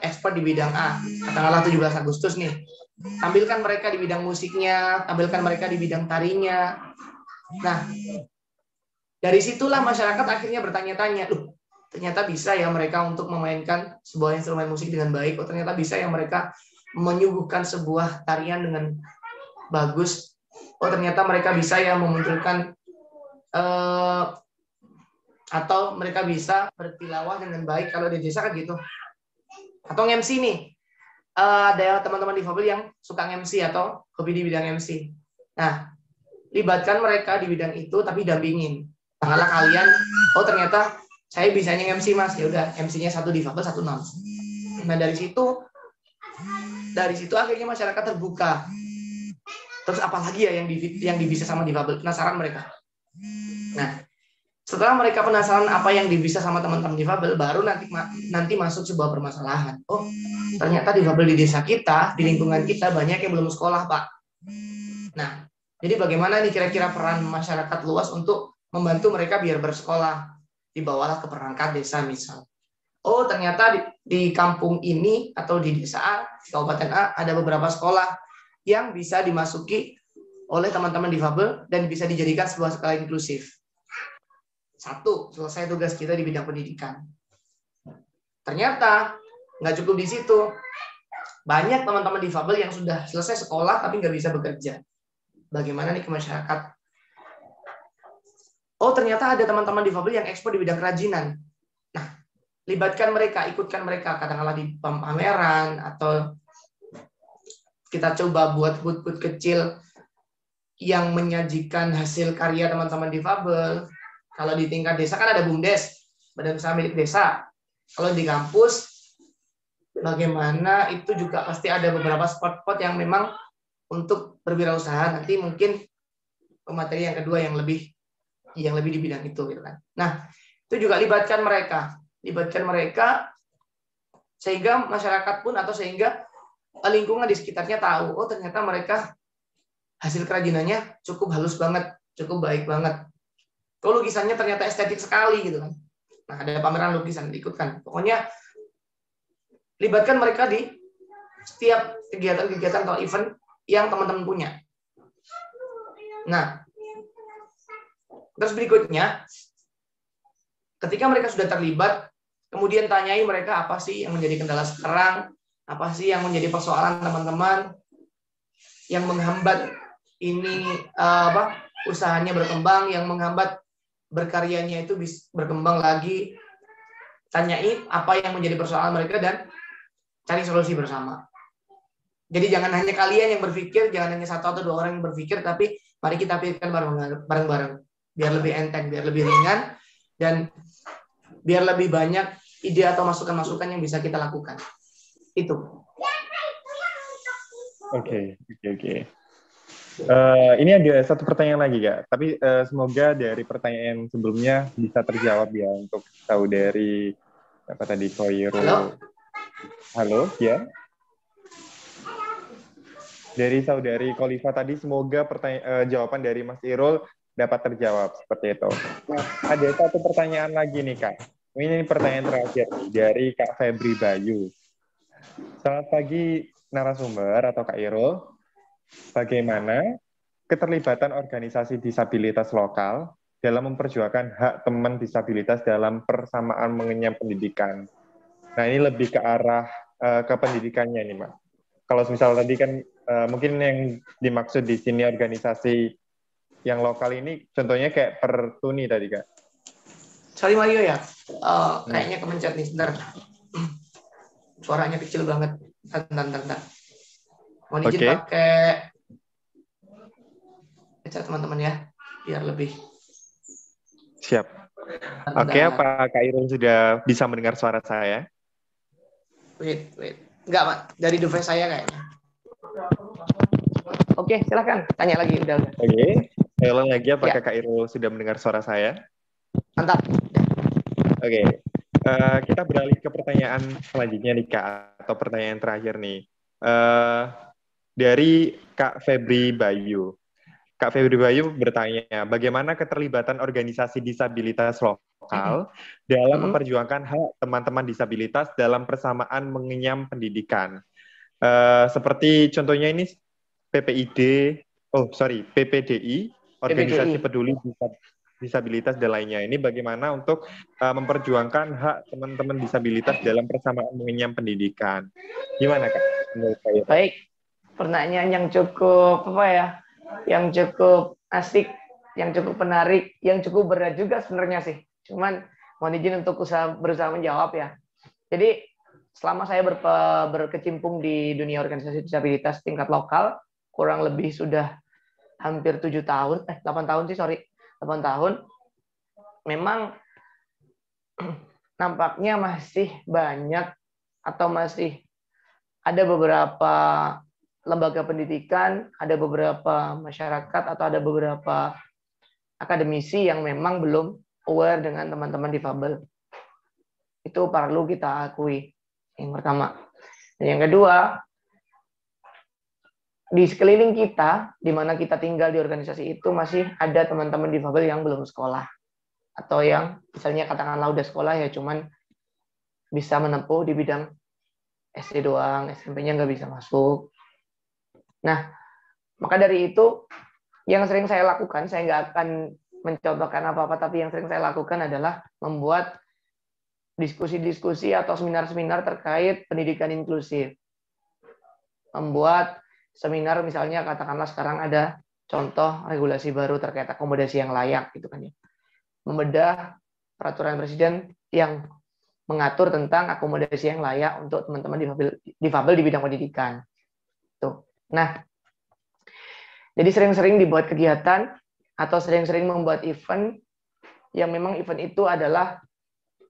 expert di bidang A, katakanlah 17 Agustus nih, tampilkan mereka di bidang musiknya, tampilkan mereka di bidang tarinya. Nah, dari situlah masyarakat akhirnya bertanya-tanya, loh, ternyata bisa ya mereka untuk memainkan sebuah instrumen musik dengan baik, oh ternyata bisa ya mereka menyuguhkan sebuah tarian dengan bagus, oh ternyata mereka bisa ya memunculkan atau mereka bisa bertilawah dengan baik kalau di desa kan gitu. Atau MC nih, ada teman-teman difabel yang suka MC atau hobi di bidang MC. Nah, libatkan mereka di bidang itu, tapi dampingin. Katakanlah kalian, oh ternyata saya bisanya MC mas, ya udah MC-nya satu difabel, satu non. Nah dari situ akhirnya masyarakat terbuka. Terus apalagi ya yang bisa sama difabel, penasaran mereka. Nah, setelah mereka penasaran apa yang bisa sama teman-teman difabel, baru nanti masuk sebuah permasalahan. Oh, ternyata difabel di desa kita, di lingkungan kita banyak yang belum sekolah, Pak. Nah, jadi bagaimana nih kira-kira peran masyarakat luas untuk membantu mereka biar bersekolah? Dibawalah ke perangkat desa misal. Oh, ternyata di kampung ini atau di desa A, di Kabupaten A, ada beberapa sekolah yang bisa dimasuki oleh teman-teman difabel dan bisa dijadikan sebuah sekolah inklusif. Satu, selesai tugas kita di bidang pendidikan. Ternyata nggak cukup di situ. Banyak teman-teman difabel yang sudah selesai sekolah tapi nggak bisa bekerja. Bagaimana nih ke masyarakat? oh ternyata ada teman-teman difabel yang ekspor di bidang kerajinan. Nah, libatkan mereka, ikutkan mereka, katakanlah di pameran, atau kita coba buat booth-booth kecil yang menyajikan hasil karya teman-teman difabel. Kalau di tingkat desa kan ada BUMDes, badan usaha milik desa. Kalau di kampus, bagaimana itu juga pasti ada beberapa spot-spot yang memang untuk berwirausaha. Nanti mungkin materi yang kedua yang lebih di bidang itu, gitu kan. Nah, itu juga libatkan mereka sehingga masyarakat pun atau sehingga lingkungan di sekitarnya tahu, oh ternyata mereka hasil kerajinannya cukup halus banget, cukup baik banget. Kalau lukisannya ternyata estetik sekali gitu kan. Nah, ada pameran lukisan, diikutkan. Pokoknya libatkan mereka di setiap kegiatan-kegiatan atau event yang teman-teman punya. Nah, terus berikutnya, ketika mereka sudah terlibat, kemudian tanyai mereka apa sih yang menjadi kendala sekarang, apa sih yang menjadi persoalan teman-teman yang menghambat ini usahanya berkembang, yang menghambat berkaryanya itu bisa berkembang lagi. Tanyai apa yang menjadi persoalan mereka dan cari solusi bersama. Jadi jangan hanya kalian yang berpikir, jangan hanya satu atau dua orang yang berpikir, tapi mari kita pikirkan bareng-bareng biar lebih enteng, biar lebih ringan, dan biar lebih banyak ide atau masukan-masukan yang bisa kita lakukan. Itu. Oke. Ini ada satu pertanyaan lagi, Kak. Tapi semoga dari pertanyaan sebelumnya bisa terjawab ya untuk saudari apa tadi, Koiro. Halo, ya. Dari saudari Kolifa tadi, semoga jawaban dari Mas Irul dapat terjawab seperti itu. Nah, ada satu pertanyaan lagi nih, Kak. Ini pertanyaan terakhir nih, dari Kak Febri Bayu. Selamat pagi narasumber atau Kak Irul. Bagaimana keterlibatan organisasi disabilitas lokal dalam memperjuangkan hak teman disabilitas dalam persamaan mengenyam pendidikan? Nah, ini lebih ke arah ke pendidikannya nih, Mas. Kalau misal tadi kan mungkin yang dimaksud di sini organisasi yang lokal ini contohnya kayak Pertuni tadi, Kak. Sorry Mario ya, kayaknya kemencet nih, sebentar. Suaranya kecil banget. Bentar. Mohon izin pakai headset teman-teman ya, biar lebih. Siap. Oke, apa Kak Irul sudah bisa mendengar suara saya? Wait. Enggak, Pak. Dari device saya kayaknya. Oke, silakan. Tanya lagi. Udah. Oke. Saya ulang lagi, apakah Kak Irul sudah mendengar suara saya? Mantap. Oke. Kita beralih ke pertanyaan selanjutnya nih, Kak. Atau pertanyaan terakhir nih. Dari Kak Febri Bayu. Kak Febri Bayu bertanya, bagaimana keterlibatan organisasi disabilitas lokal dalam memperjuangkan hak teman-teman disabilitas dalam persamaan mengenyam pendidikan? Seperti contohnya ini PPDI, Organisasi Peduli Disabilitas dan lainnya. Ini bagaimana untuk memperjuangkan hak teman-teman disabilitas dalam persamaan mengenyam pendidikan? Gimana, Kak? Baik, pertanyaan yang cukup yang cukup asik, yang cukup menarik, yang cukup berat juga sebenarnya sih. Cuman mohon izin untuk berusaha menjawab ya. Jadi selama saya berkecimpung di dunia organisasi disabilitas tingkat lokal, kurang lebih sudah hampir 8 tahun, memang nampaknya masih banyak atau masih ada beberapa lembaga pendidikan, ada beberapa masyarakat atau ada beberapa akademisi yang memang belum aware dengan teman-teman difabel. Itu perlu kita akui. Yang pertama. Dan yang kedua, di sekeliling kita, di mana kita tinggal di organisasi itu, masih ada teman-teman difabel yang belum sekolah. Atau yang misalnya katakanlah udah sekolah ya cuman bisa menempuh di bidang SD doang, SMP-nya nggak bisa masuk. Nah, maka dari itu, yang sering saya lakukan, saya nggak akan mencontohkan apa-apa, tapi yang sering saya lakukan adalah membuat diskusi-diskusi atau seminar-seminar terkait pendidikan inklusif. Membuat seminar, misalnya katakanlah sekarang ada contoh regulasi baru terkait akomodasi yang layak, gitu kan ya. membedah peraturan presiden yang mengatur tentang akomodasi yang layak untuk teman-teman difabel di bidang pendidikan. Tuh. Nah, jadi sering-sering dibuat kegiatan atau sering-sering membuat event yang memang event itu adalah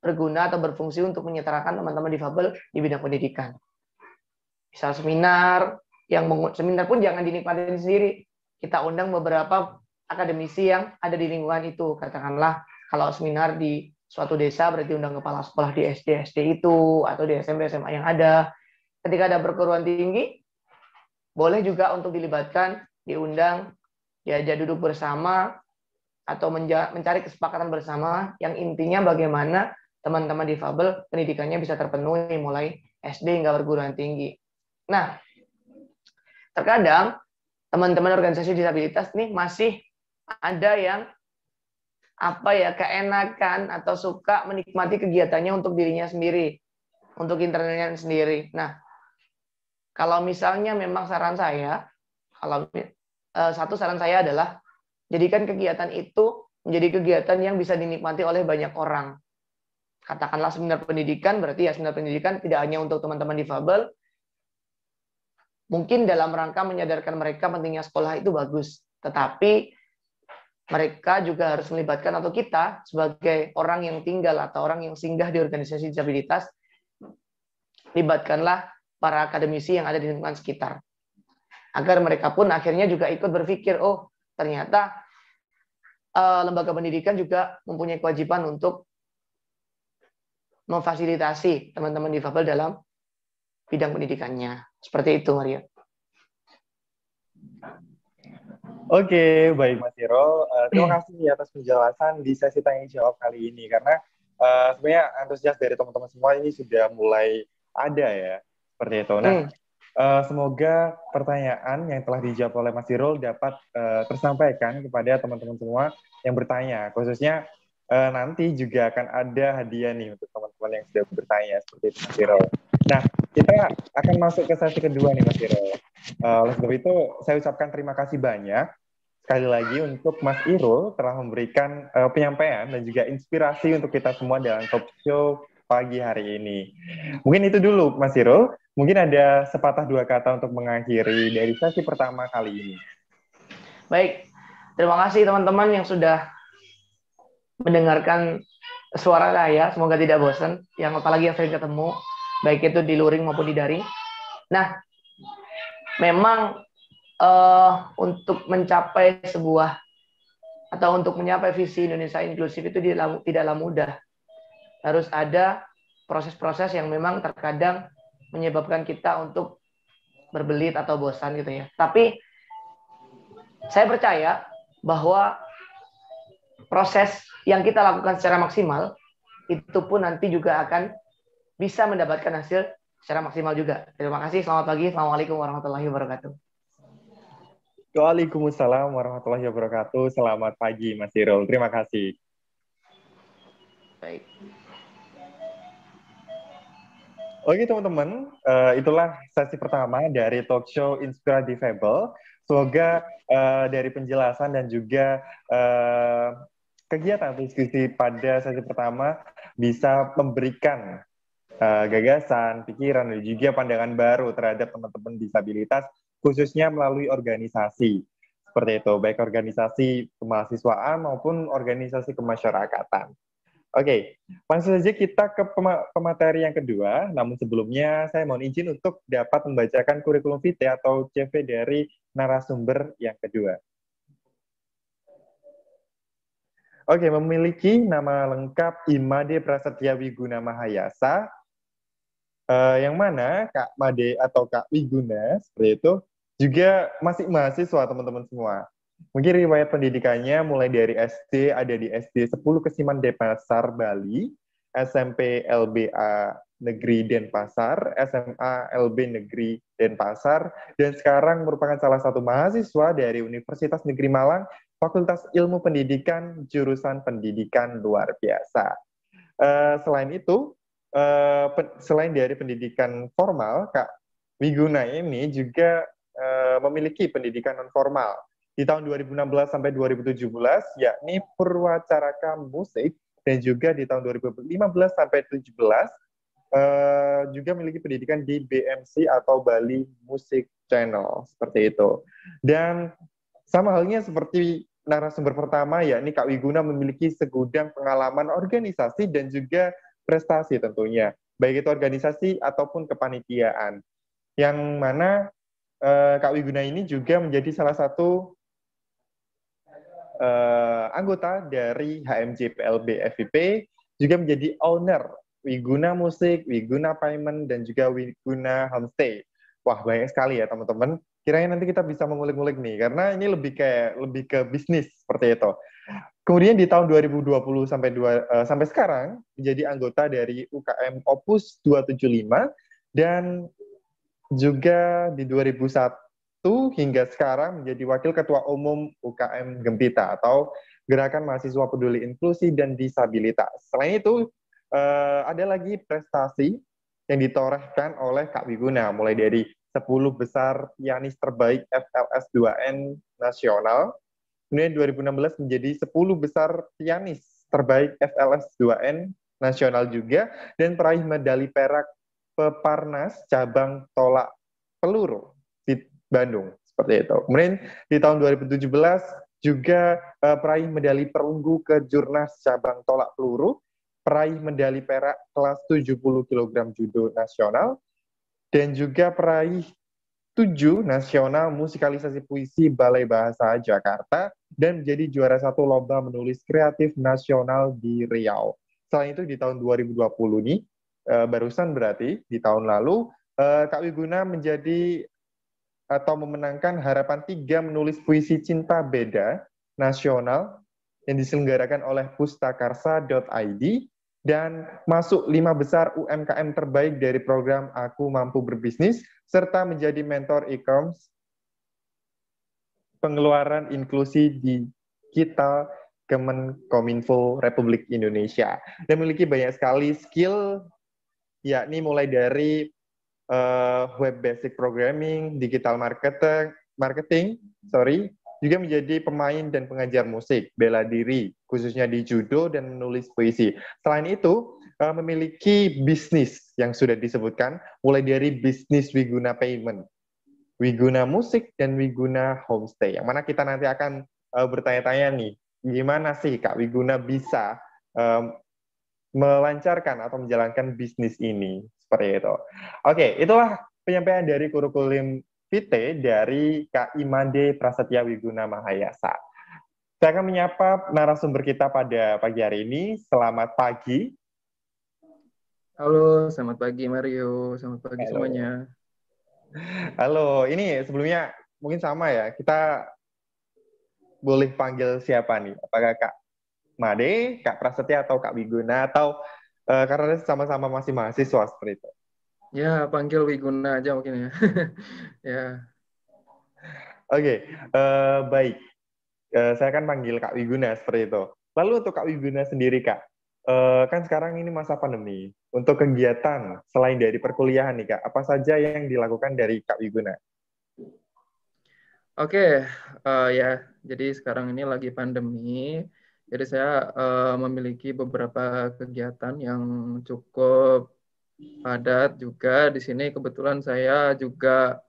berguna atau berfungsi untuk menyetarakan teman-teman difabel di bidang pendidikan. Misal seminar, seminar pun jangan dinikmatin sendiri. Kita undang beberapa akademisi yang ada di lingkungan itu. Katakanlah kalau seminar di suatu desa berarti undang kepala sekolah di SD itu atau di SMP SMA yang ada. Ketika ada perguruan tinggi, boleh juga untuk dilibatkan, diundang, diajak duduk bersama atau mencari kesepakatan bersama yang intinya bagaimana teman-teman difabel pendidikannya bisa terpenuhi mulai SD hingga perguruan tinggi. Nah, terkadang teman-teman organisasi disabilitas nih masih ada yang keenakan atau suka menikmati kegiatannya untuk dirinya sendiri, untuk internalnya sendiri. Nah, kalau misalnya memang saran saya adalah jadikan kegiatan itu menjadi kegiatan yang bisa dinikmati oleh banyak orang. Katakanlah seminar pendidikan, berarti ya seminar pendidikan tidak hanya untuk teman-teman difabel, mungkin dalam rangka menyadarkan mereka pentingnya sekolah itu bagus, tetapi mereka juga harus melibatkan atau kita sebagai orang yang tinggal atau orang yang singgah di organisasi disabilitas, libatkanlah para akademisi yang ada di lingkungan sekitar. Agar mereka pun akhirnya juga ikut berpikir, oh ternyata lembaga pendidikan juga mempunyai kewajiban untuk memfasilitasi teman-teman difabel dalam bidang pendidikannya. Seperti itu, Maria. Oke, baik Mas Irol. Terima kasih atas penjelasan di sesi tanya jawab kali ini, karena sebenarnya antusias dari teman-teman semua ini sudah mulai ada ya, seperti itu. Nah, semoga pertanyaan yang telah dijawab oleh Mas Irol dapat tersampaikan kepada teman-teman semua yang bertanya, khususnya nanti juga akan ada hadiah nih untuk teman-teman yang sudah bertanya seperti itu, Mas Irol. Nah, kita akan masuk ke sesi kedua nih, Mas Irol. Oleh sebab itu, saya ucapkan terima kasih banyak sekali lagi untuk Mas Irul telah memberikan penyampaian dan juga inspirasi untuk kita semua dalam talk show pagi hari ini. Mungkin itu dulu, Mas Irul. Mungkin ada sepatah dua kata untuk mengakhiri dari sesi pertama kali ini. Baik, terima kasih teman-teman yang sudah mendengarkan suara saya. Semoga tidak bosan. Yang apalagi yang sering ketemu, baik itu di luring maupun di daring. Nah, memang untuk mencapai sebuah atau untuk mencapai visi Indonesia inklusif itu tidaklah mudah. Harus ada proses-proses yang memang terkadang menyebabkan kita untuk berbelit atau bosan gitu ya. Tapi saya percaya bahwa proses yang kita lakukan secara maksimal itu pun nanti juga akan bisa mendapatkan hasil secara maksimal juga. Terima kasih, selamat pagi. Assalamualaikum warahmatullahi wabarakatuh. Waalaikumsalam warahmatullahi wabarakatuh. Selamat pagi, Mas Irul. Terima kasih. Baik. Oke, teman-teman. Itulah sesi pertama dari talk show Inspira Difabel. Semoga dari penjelasan dan juga kegiatan diskusi pada sesi pertama bisa memberikan gagasan, pikiran, dan juga pandangan baru terhadap teman-teman disabilitas, khususnya melalui organisasi. Seperti itu, baik organisasi kemahasiswaan maupun organisasi kemasyarakatan. Oke, langsung saja kita ke pemateri yang kedua, namun sebelumnya saya mohon izin untuk dapat membacakan kurikulum vitae atau CV dari narasumber yang kedua. Oke, memiliki nama lengkap Imade Prasetya Wiguna Mahayasa, yang mana Kak Made atau Kak Wiguna, seperti itu, juga masih mahasiswa teman-teman semua. Mungkin riwayat pendidikannya mulai dari SD, ada di SD 10 Kesiman Denpasar, Bali, SMP LBA Negeri Denpasar, SMA LB Negeri Denpasar, dan sekarang merupakan salah satu mahasiswa dari Universitas Negeri Malang, Fakultas Ilmu Pendidikan, jurusan Pendidikan Luar Biasa. Selain itu, selain dari pendidikan formal, Kak Wiguna ini juga memiliki pendidikan non formal, di tahun 2016 sampai 2017, yakni Purwacaraka Musik, dan juga di tahun 2015 sampai 2017 juga memiliki pendidikan di BMC atau Bali Music Channel, seperti itu. Dan sama halnya seperti narasumber pertama, yakni Kak Wiguna memiliki segudang pengalaman organisasi dan juga prestasi tentunya, baik itu organisasi ataupun kepanitiaan, yang mana Kak Wiguna ini juga menjadi salah satu anggota dari HMJ PLB FIP, juga menjadi owner Wiguna Musik, Wiguna Payment, dan juga Wiguna Homestay. Wah, banyak sekali ya teman-teman. Kiranya nanti kita bisa mengulik-ngulik nih, karena ini lebih ke bisnis seperti itu. Kemudian di tahun 2020 sampai sekarang menjadi anggota dari UKM Opus 275, dan juga di 2001 hingga sekarang menjadi Wakil Ketua Umum UKM Gempita atau Gerakan Mahasiswa Peduli Inklusi dan Disabilitas. Selain itu, ada lagi prestasi yang ditorehkan oleh Kak Wiguna, mulai dari 10 besar pianis terbaik FLS 2N nasional, kemudian 2016 menjadi 10 besar pianis terbaik FLS 2N nasional juga, dan peraih medali perak Peparnas cabang tolak peluru di Bandung, seperti itu. Kemudian di tahun 2017 juga peraih medali perunggu Kejurnas cabang tolak peluru, peraih medali perak kelas 70 kg judo nasional, dan juga peraih 7 nasional musikalisasi puisi Balai Bahasa Jakarta, dan menjadi juara 1 lomba menulis kreatif nasional di Riau. Selain itu di tahun 2020 nih, barusan berarti di tahun lalu, Kak Wiguna menjadi atau memenangkan Harapan 3 menulis puisi cinta beda nasional yang diselenggarakan oleh pustakarsa.id, dan masuk 5 besar UMKM terbaik dari program Aku Mampu Berbisnis, serta menjadi mentor e-commerce pengeluaran inklusi digital Kemenkominfo Republik Indonesia, dan memiliki banyak sekali skill, yakni mulai dari web basic programming, digital marketing, juga menjadi pemain dan pengajar musik, bela diri, khususnya di judo, dan menulis puisi. Selain itu, memiliki bisnis yang sudah disebutkan, mulai dari bisnis Wiguna Payment, Wiguna Musik, dan Wiguna Homestay, yang mana kita nanti akan bertanya-tanya nih, gimana sih Kak Wiguna bisa melancarkan atau menjalankan bisnis ini, seperti itu. Oke, itulah penyampaian dari kurikulum vitae dari Kak Imade Prasetya Wiguna Mahayasa. Saya akan menyapa narasumber kita pada pagi hari ini. Selamat pagi. Halo, selamat pagi Mario. Selamat pagi semuanya. Halo, ini sebelumnya mungkin sama ya, kita boleh panggil siapa nih? Apakah Kak Made, Kak Prasetya, atau Kak Wiguna, atau karena sama-sama masih mahasiswa seperti itu? Ya, panggil Wiguna aja mungkin ya. Ya. Oke, baik. Saya akan panggil Kak Wiguna seperti itu. Lalu untuk Kak Wiguna sendiri, Kak, kan sekarang ini masa pandemi. Untuk kegiatan selain dari perkuliahan nih, Kak, apa saja yang dilakukan dari Kak Wiguna? Oke, ya. Jadi sekarang ini lagi pandemi. Jadi saya memiliki beberapa kegiatan yang cukup padat juga. Di sini kebetulan saya juga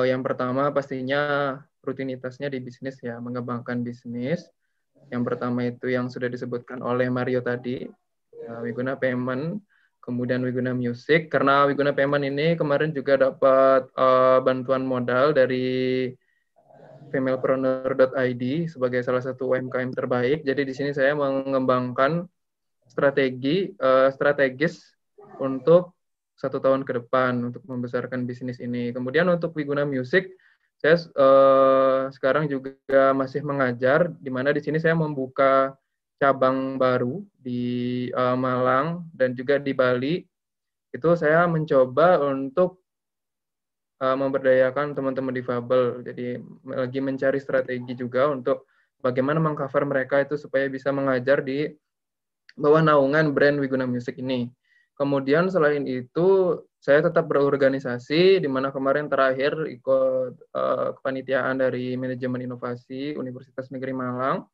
yang pertama pastinya rutinitasnya di bisnis ya, mengembangkan bisnis. Yang pertama itu yang sudah disebutkan oleh Mario tadi, Wiguna Payment, kemudian Wiguna Music. Karena Wiguna Payment ini kemarin juga dapat bantuan modal dari femalepreneur.id sebagai salah satu UMKM terbaik. Jadi di sini saya mengembangkan strategis untuk 1 tahun ke depan untuk membesarkan bisnis ini. Kemudian untuk Wiguna Music, saya sekarang juga masih mengajar, di mana di sini saya membuka cabang baru di Malang dan juga di Bali. Itu saya mencoba untuk memberdayakan teman-teman difabel. Jadi lagi mencari strategi juga untuk bagaimana mengcover mereka itu supaya bisa mengajar di bawah naungan brand Wiguna Music ini. Kemudian selain itu, saya tetap berorganisasi, di mana kemarin terakhir ikut kepanitiaan dari Manajemen Inovasi Universitas Negeri Malang.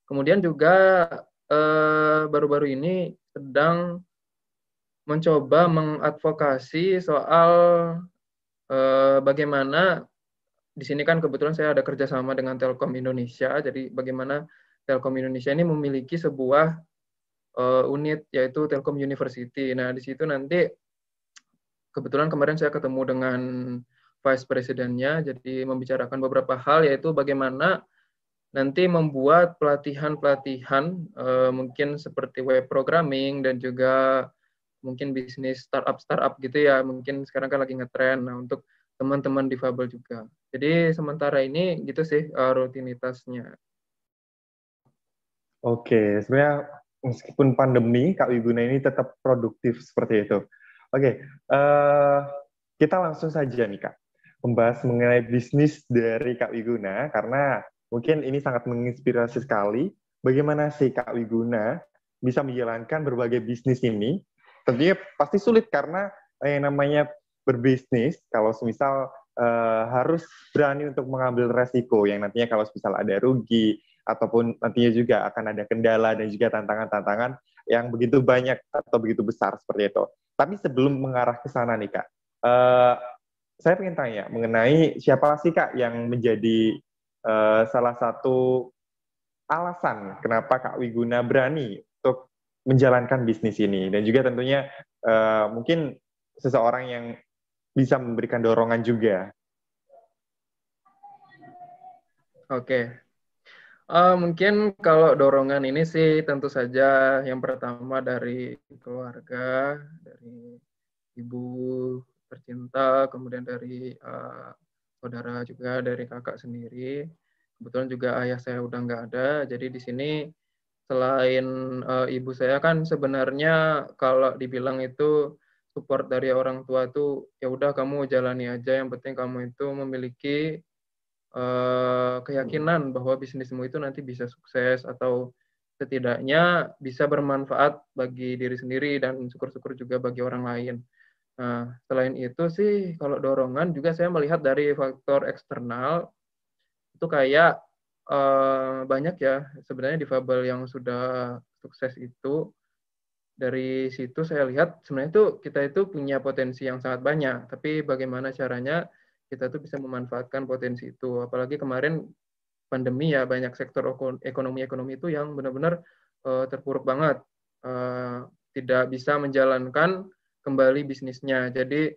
Kemudian juga baru-baru ini sedang mencoba mengadvokasi soal bagaimana di sini kan kebetulan saya ada kerjasama dengan Telkom Indonesia, jadi bagaimana Telkom Indonesia ini memiliki sebuah unit yaitu Telkom University. Nah, di situ nanti kebetulan kemarin saya ketemu dengan Vice Presidennya, jadi membicarakan beberapa hal yaitu bagaimana nanti membuat pelatihan-pelatihan mungkin seperti web programming dan juga mungkin bisnis startup gitu ya, mungkin sekarang kan lagi ngetren. Nah, untuk teman-teman difabel juga. Jadi sementara ini gitu sih rutinitasnya. Oke, sebenarnya meskipun pandemi, Kak Wiguna ini tetap produktif seperti itu. Oke, kita langsung saja nih Kak, membahas mengenai bisnis dari Kak Wiguna, karena mungkin ini sangat menginspirasi sekali. Bagaimana sih Kak Wiguna bisa menjalankan berbagai bisnis ini? Tentunya pasti sulit karena yang namanya berbisnis, kalau semisal harus berani untuk mengambil resiko, yang nantinya kalau semisal ada rugi, ataupun nantinya juga akan ada kendala dan juga tantangan-tantangan yang begitu banyak atau begitu besar seperti itu. Tapi sebelum mengarah ke sana nih Kak, saya ingin tanya mengenai siapa sih Kak yang menjadi salah satu alasan kenapa Kak Wiguna berani untuk menjalankan bisnis ini, dan juga tentunya mungkin seseorang yang bisa memberikan dorongan juga. Oke. Mungkin kalau dorongan ini sih tentu saja yang pertama dari keluarga, dari ibu tercinta, kemudian dari saudara juga, dari kakak sendiri. Kebetulan juga ayah saya udah nggak ada, jadi di sini selain ibu saya kan sebenarnya kalau dibilang itu support dari orang tua tuh ya udah kamu jalani aja, yang penting kamu itu memiliki keyakinan bahwa bisnismu itu nanti bisa sukses atau setidaknya bisa bermanfaat bagi diri sendiri dan syukur-syukur juga bagi orang lain. Nah, selain itu sih kalau dorongan juga saya melihat dari faktor eksternal itu kayak banyak ya sebenarnya difabel yang sudah sukses itu. Dari situ saya lihat sebenarnya itu kita itu punya potensi yang sangat banyak, tapi bagaimana caranya kita tuh bisa memanfaatkan potensi itu. Apalagi kemarin pandemi ya, banyak sektor ekonomi itu yang benar-benar terpuruk banget, tidak bisa menjalankan kembali bisnisnya. Jadi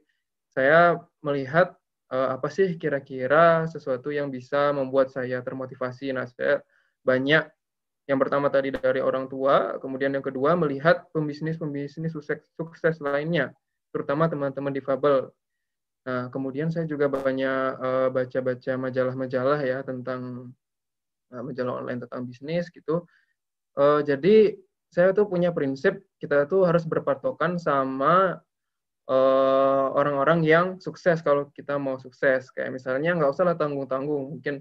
saya melihat apa sih kira-kira sesuatu yang bisa membuat saya termotivasi. Nah, saya banyak yang pertama tadi dari orang tua, kemudian yang kedua melihat pembisnis-pembisnis sukses lainnya, terutama teman-teman difabel. Nah, kemudian saya juga banyak baca-baca majalah-majalah ya tentang majalah online tentang bisnis gitu. Jadi saya tuh punya prinsip kita tuh harus berpatokan sama orang-orang yang sukses kalau kita mau sukses. Kayak misalnya nggak usah lah tanggung-tanggung, mungkin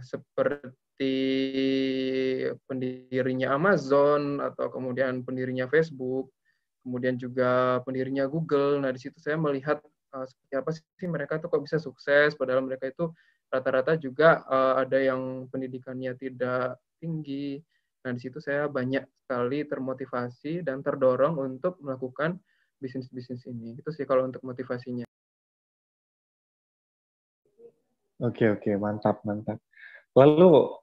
seperti pendirinya Amazon atau kemudian pendirinya Facebook, kemudian juga pendirinya Google. Nah, di situ saya melihat seperti apa sih mereka tuh kok bisa sukses, padahal mereka itu rata-rata juga ada yang pendidikannya tidak tinggi. Nah, di situ saya banyak sekali termotivasi dan terdorong untuk melakukan bisnis-bisnis ini. Itu sih kalau untuk motivasinya. Oke, mantap, mantap. Lalu,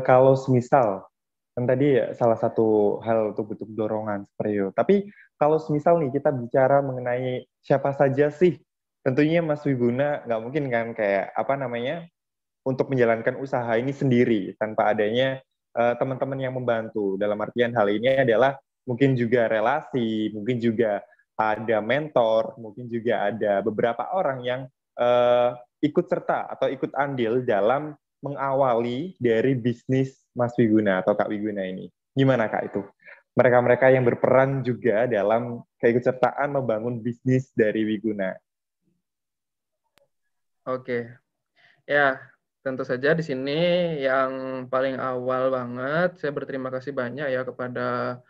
kalau semisal, kan tadi ya salah satu hal untuk bentuk dorongan seperti itu. Tapi kalau semisal nih kita bicara mengenai siapa saja sih, tentunya Mas Wiguna nggak mungkin kan kayak apa namanya untuk menjalankan usaha ini sendiri tanpa adanya teman-teman yang membantu. Dalam artian hal ini adalah mungkin juga relasi, mungkin juga ada mentor, mungkin juga ada beberapa orang yang ikut serta atau ikut andil dalam mengawali dari bisnis Mas Wiguna atau Kak Wiguna ini. Gimana Kak itu? Mereka-mereka yang berperan juga dalam keikutsertaan membangun bisnis dari Wiguna. Oke. Ya, tentu saja di sini yang paling awal banget saya berterima kasih banyak ya kepada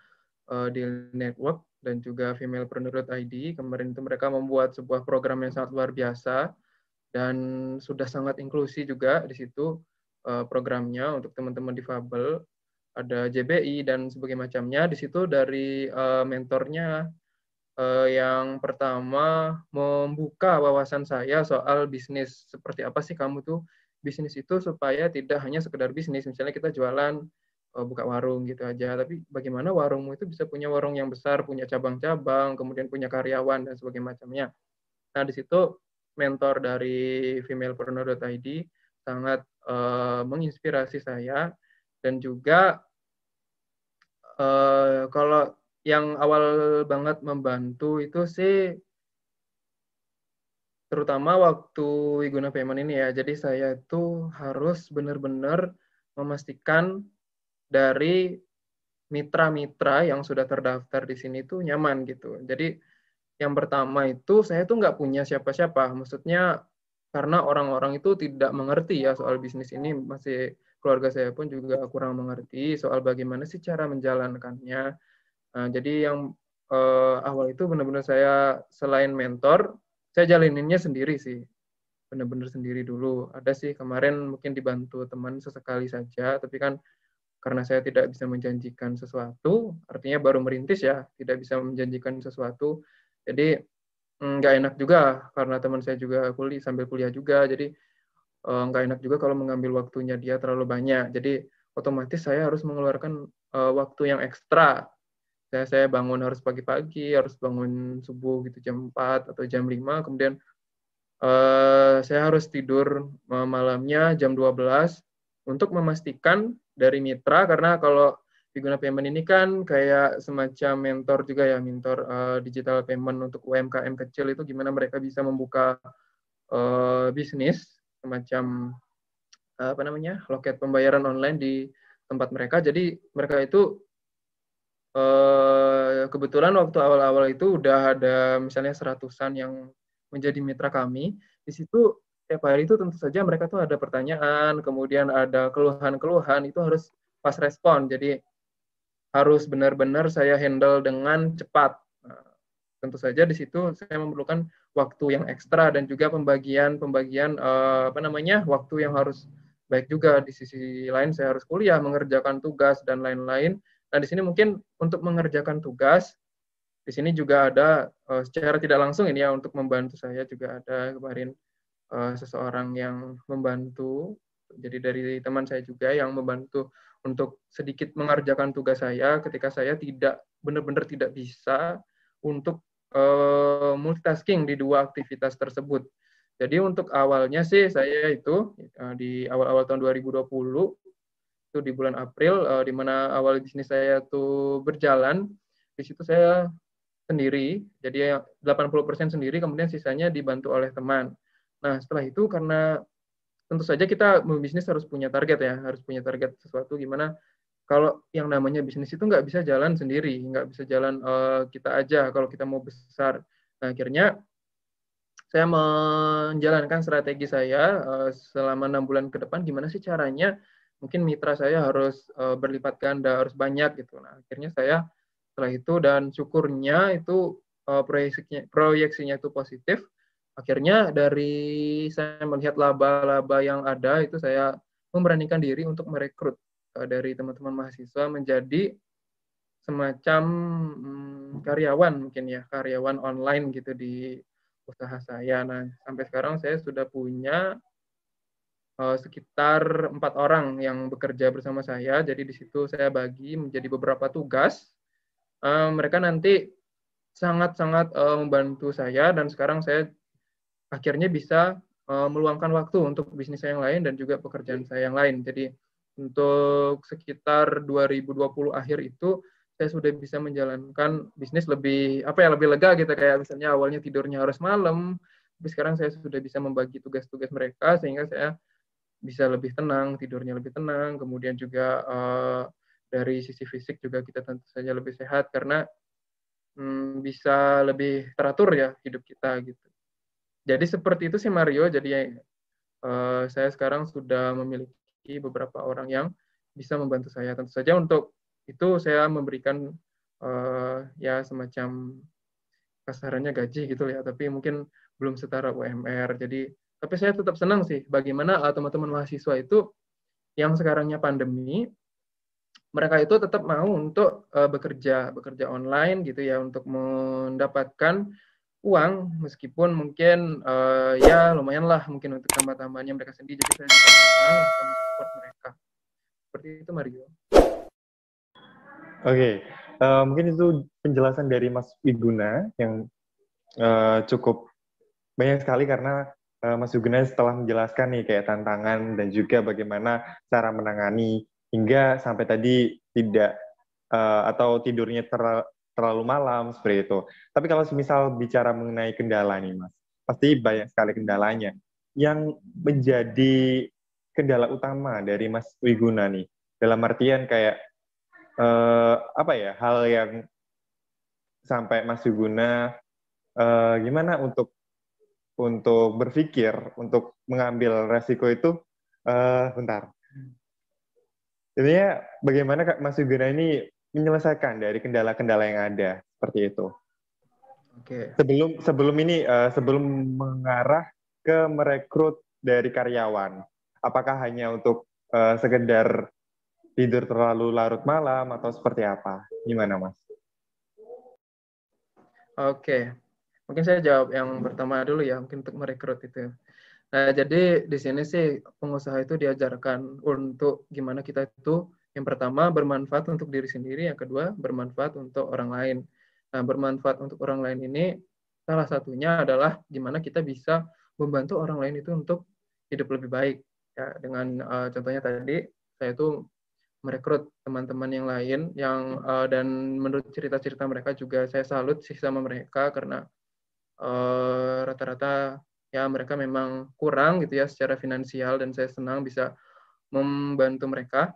Deal Network dan juga Female.id. Kemarin itu mereka membuat sebuah program yang sangat luar biasa dan sudah sangat inklusi juga di situ programnya untuk teman-teman difabel. Ada JBI dan sebagainya macamnya. Di situ dari mentornya yang pertama membuka wawasan saya soal bisnis. Seperti apa sih kamu tuh bisnis itu supaya tidak hanya sekedar bisnis. Misalnya kita jualan buka warung gitu aja, tapi bagaimana warungmu itu bisa punya warung yang besar, punya cabang-cabang, kemudian punya karyawan dan sebagainya macamnya. Nah, di situ mentor dari Female.id sangat menginspirasi saya, dan juga kalau yang awal banget membantu itu sih terutama waktu Wiguna Payment ini ya. Jadi saya itu harus benar-benar memastikan dari mitra-mitra yang sudah terdaftar di sini tuh nyaman gitu. Jadi yang pertama itu saya tuh nggak punya siapa-siapa. Maksudnya karena orang-orang itu tidak mengerti ya soal bisnis ini. Masih keluarga saya pun juga kurang mengerti soal bagaimana sih cara menjalankannya. Nah, jadi yang awal itu benar-benar saya selain mentor, saya jalaninnya sendiri sih. Benar-benar sendiri dulu. Ada sih kemarin mungkin dibantu teman sesekali saja, tapi kan karena saya tidak bisa menjanjikan sesuatu, artinya baru merintis ya, tidak bisa menjanjikan sesuatu. Jadi nggak enak juga karena teman saya juga sambil kuliah juga, jadi nggak enak juga kalau mengambil waktunya dia terlalu banyak. Jadi otomatis saya harus mengeluarkan waktu yang ekstra. Saya bangun harus pagi-pagi, harus bangun subuh gitu jam 4 atau jam 5, kemudian saya harus tidur malamnya jam 12 untuk memastikan dari mitra, karena kalau Wiguna Payment ini kan kayak semacam mentor juga ya, mentor digital payment untuk UMKM kecil itu gimana mereka bisa membuka bisnis semacam apa namanya, loket pembayaran online di tempat mereka. Jadi mereka itu kebetulan waktu awal-awal itu udah ada misalnya 100-an yang menjadi mitra kami. Di situ tiap hari itu tentu saja mereka tuh ada pertanyaan, kemudian ada keluhan-keluhan, itu harus pas respon. Jadi harus benar-benar saya handle dengan cepat. Nah, tentu saja di situ saya memerlukan waktu yang ekstra dan juga pembagian apa namanya, waktu yang harus baik juga. Di sisi lain saya harus kuliah, mengerjakan tugas dan lain-lain. Nah, di sini mungkin untuk mengerjakan tugas, di sini juga ada secara tidak langsung ini ya, untuk membantu saya juga ada kemarin seseorang yang membantu. Jadi dari teman saya juga yang membantu untuk sedikit mengerjakan tugas saya ketika saya tidak benar-benar tidak bisa untuk multitasking di dua aktivitas tersebut. Jadi untuk awalnya sih saya itu di awal-awal tahun 2020 itu di bulan April, di mana awal bisnis saya itu berjalan, di situ saya sendiri, jadi 80% sendiri, kemudian sisanya dibantu oleh teman. Nah, setelah itu karena tentu saja kita membisnis harus punya target ya, harus punya target sesuatu, gimana kalau yang namanya bisnis itu nggak bisa jalan sendiri, nggak bisa jalan kita aja kalau kita mau besar. Nah, akhirnya saya menjalankan strategi saya selama 6 bulan ke depan, gimana sih caranya mungkin mitra saya harus berlipat ganda, harus banyak gitu. Nah, akhirnya saya setelah itu, dan syukurnya itu proyeksinya itu positif. Akhirnya dari saya melihat laba-laba yang ada, itu saya memberanikan diri untuk merekrut dari teman-teman mahasiswa menjadi semacam karyawan mungkin ya, karyawan online gitu di usaha saya. Nah, sampai sekarang saya sudah punya sekitar 4 orang yang bekerja bersama saya. Jadi di situ saya bagi menjadi beberapa tugas. Mereka nanti sangat-sangat membantu saya, dan sekarang saya akhirnya bisa meluangkan waktu untuk bisnis saya yang lain dan juga pekerjaan saya yang lain. Jadi untuk sekitar 2020 akhir itu saya sudah bisa menjalankan bisnis lebih lebih lega gitu, kayak misalnya awalnya tidurnya harus malam, tapi sekarang saya sudah bisa membagi tugas-tugas mereka sehingga saya bisa lebih tenang, tidurnya lebih tenang, kemudian juga dari sisi fisik juga kita tentu saja lebih sehat karena bisa lebih teratur ya hidup kita gitu. Jadi seperti itu sih Mario. Jadi saya sekarang sudah memiliki beberapa orang yang bisa membantu saya. Tentu saja untuk itu saya memberikan ya semacam kasarannya gaji gitu ya, tapi mungkin belum setara UMR. Jadi, tapi saya tetap senang sih bagaimana teman-teman mahasiswa itu yang sekarangnya pandemi, mereka itu tetap mau untuk bekerja online gitu ya, untuk mendapatkan uang meskipun mungkin ya lumayan lah mungkin untuk tambah-tambahannya mereka sendiri. Jadi saya juga senang bisa support mereka. Seperti itu Mario. Oke, mungkin itu penjelasan dari Mas Wiguna yang cukup banyak sekali karena Mas Wiguna setelah menjelaskan nih kayak tantangan dan juga bagaimana cara menangani hingga sampai tadi tidak atau tidurnya terlalu malam seperti itu. Tapi kalau misal bicara mengenai kendala nih Mas, pasti banyak sekali kendalanya. Yang menjadi kendala utama dari Mas Wiguna nih, dalam artian kayak apa ya, hal yang sampai Mas Wiguna gimana untuk berpikir untuk mengambil resiko itu bentar. Intinya bagaimana Mas Wiguna ini menyelesaikan dari kendala-kendala yang ada seperti itu. Oke. Sebelum ini sebelum mengarah ke merekrut dari karyawan, apakah hanya untuk sekedar tidur terlalu larut malam atau seperti apa? Gimana Mas? Oke. Mungkin saya jawab yang pertama dulu ya, mungkin untuk merekrut itu. Nah, jadi di sini sih pengusaha itu diajarkan untuk gimana kita itu yang pertama bermanfaat untuk diri sendiri, yang kedua bermanfaat untuk orang lain. Nah, bermanfaat untuk orang lain ini salah satunya adalah gimana kita bisa membantu orang lain itu untuk hidup lebih baik. Ya, dengan contohnya tadi saya itu merekrut teman-teman yang lain yang dan menurut cerita-cerita mereka juga saya salut sih sama mereka karena rata-rata ya mereka memang kurang gitu ya secara finansial dan saya senang bisa membantu mereka.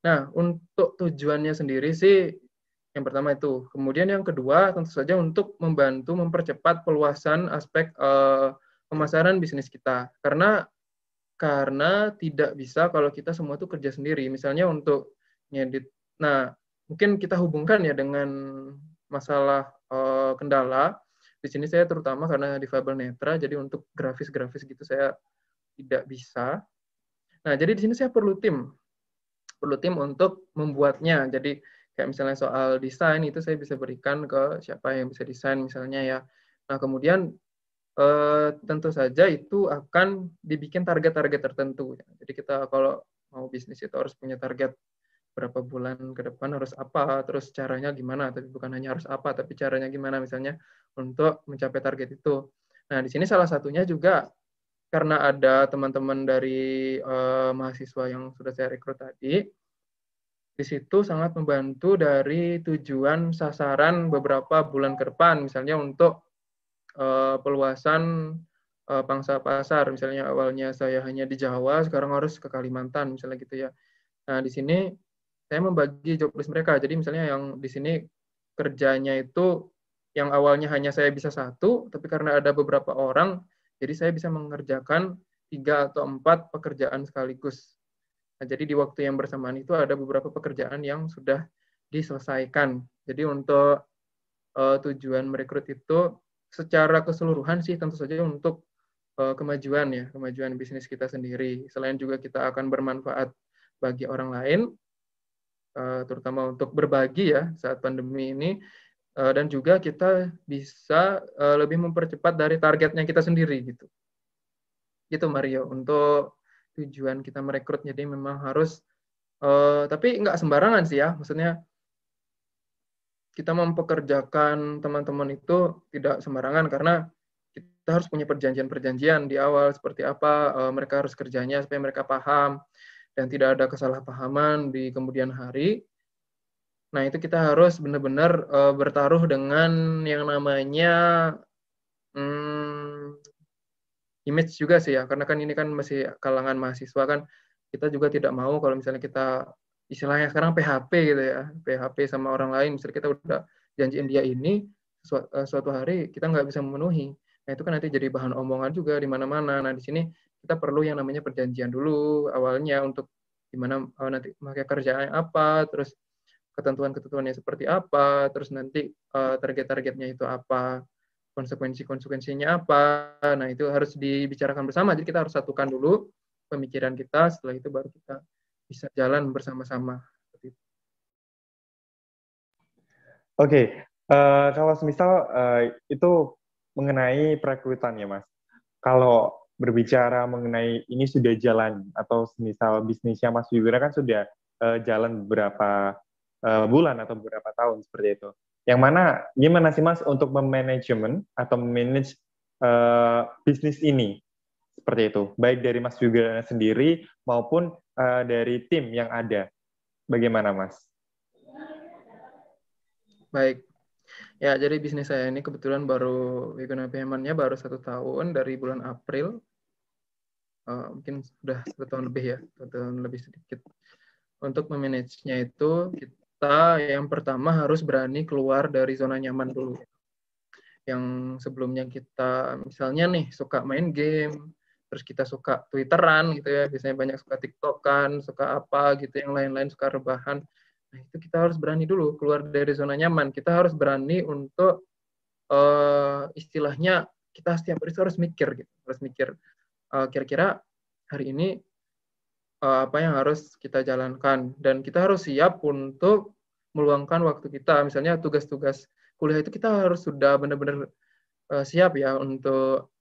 Nah, untuk tujuannya sendiri sih yang pertama itu. Kemudian yang kedua tentu saja untuk membantu mempercepat peluasan aspek pemasaran bisnis kita. Karena tidak bisa kalau kita semua tuh kerja sendiri. Misalnya untuk ngedit. Nah, mungkin kita hubungkan ya dengan masalah kendala. Di sini saya terutama karena difabel netra, jadi untuk grafis-grafis gitu saya tidak bisa. Nah, jadi di sini saya perlu tim untuk membuatnya. Jadi kayak misalnya soal desain itu saya bisa berikan ke siapa yang bisa desain misalnya ya. Nah, kemudian tentu saja itu akan dibikin target-target tertentu. Jadi kita kalau mau bisnis itu harus punya target berapa bulan ke depan harus apa, terus caranya gimana, tapi bukan hanya harus apa, tapi caranya gimana misalnya untuk mencapai target itu. Nah, di sini salah satunya juga karena ada teman-teman dari mahasiswa yang sudah saya rekrut tadi, di situ sangat membantu dari tujuan sasaran beberapa bulan ke depan, misalnya untuk peluasan pangsa pasar. Misalnya awalnya saya hanya di Jawa, sekarang harus ke Kalimantan, misalnya gitu ya. Nah, di sini saya membagi job list mereka. Jadi misalnya yang di sini kerjanya itu yang awalnya hanya saya bisa satu, tapi karena ada beberapa orang, jadi saya bisa mengerjakan 3 atau 4 pekerjaan sekaligus. Nah, jadi di waktu yang bersamaan itu ada beberapa pekerjaan yang sudah diselesaikan. Jadi untuk tujuan merekrut itu secara keseluruhan sih tentu saja untuk kemajuan bisnis kita sendiri. Selain juga kita akan bermanfaat bagi orang lain, terutama untuk berbagi ya saat pandemi ini, dan juga kita bisa lebih mempercepat dari targetnya kita sendiri gitu. Gitu Mario, untuk tujuan kita merekrut. Jadi memang harus, tapi nggak sembarangan sih ya, maksudnya kita mempekerjakan teman-teman itu tidak sembarangan karena kita harus punya perjanjian-perjanjian di awal seperti apa mereka harus kerjanya supaya mereka paham dan tidak ada kesalahpahaman di kemudian hari. Nah, itu kita harus benar-benar bertaruh dengan yang namanya image juga sih ya, karena kan ini kan masih kalangan mahasiswa kan, kita juga tidak mau kalau misalnya kita istilahnya sekarang PHP gitu ya, PHP sama orang lain, misalnya kita udah janjiin dia ini, suatu hari kita nggak bisa memenuhi. Nah, itu kan nanti jadi bahan omongan juga di mana-mana. Nah, di sini kita perlu yang namanya perjanjian dulu awalnya untuk gimana nanti pakai kerjaan apa, terus ketentuan-ketentuannya seperti apa, terus nanti target-targetnya itu apa, konsekuensi-konsekuensinya apa. Nah, itu harus dibicarakan bersama. Jadi kita harus satukan dulu pemikiran kita, setelah itu baru kita bisa jalan bersama-sama. Oke, kalau semisal itu mengenai perekrutan ya Mas. Kalau berbicara mengenai ini sudah jalan atau semisal bisnisnya Mas Wiwira kan sudah jalan beberapa bulan atau beberapa tahun seperti itu. Yang mana gimana sih Mas untuk memanajemen atau memanage bisnis ini seperti itu, baik dari Mas Wiwira sendiri maupun dari tim yang ada. Bagaimana Mas? Baik. Ya, jadi bisnis saya ini kebetulan baru Wiguna Payment-nya baru 1 tahun dari bulan April. Mungkin sudah 1 tahun lebih ya, 1 tahun lebih sedikit. Untuk memanage-nya itu, kita yang pertama harus berani keluar dari zona nyaman dulu. Yang sebelumnya kita misalnya nih suka main game, terus kita suka Twitteran gitu ya, biasanya banyak suka TikTokan, suka apa gitu, yang lain-lain suka rebahan. Nah, itu kita harus berani dulu keluar dari zona nyaman. Kita harus berani untuk istilahnya kita setiap hari itu harus mikir gitu. Harus mikir kira-kira hari ini apa yang harus kita jalankan, dan kita harus siap untuk meluangkan waktu kita. Misalnya tugas-tugas kuliah itu kita harus sudah benar-benar siap ya untuk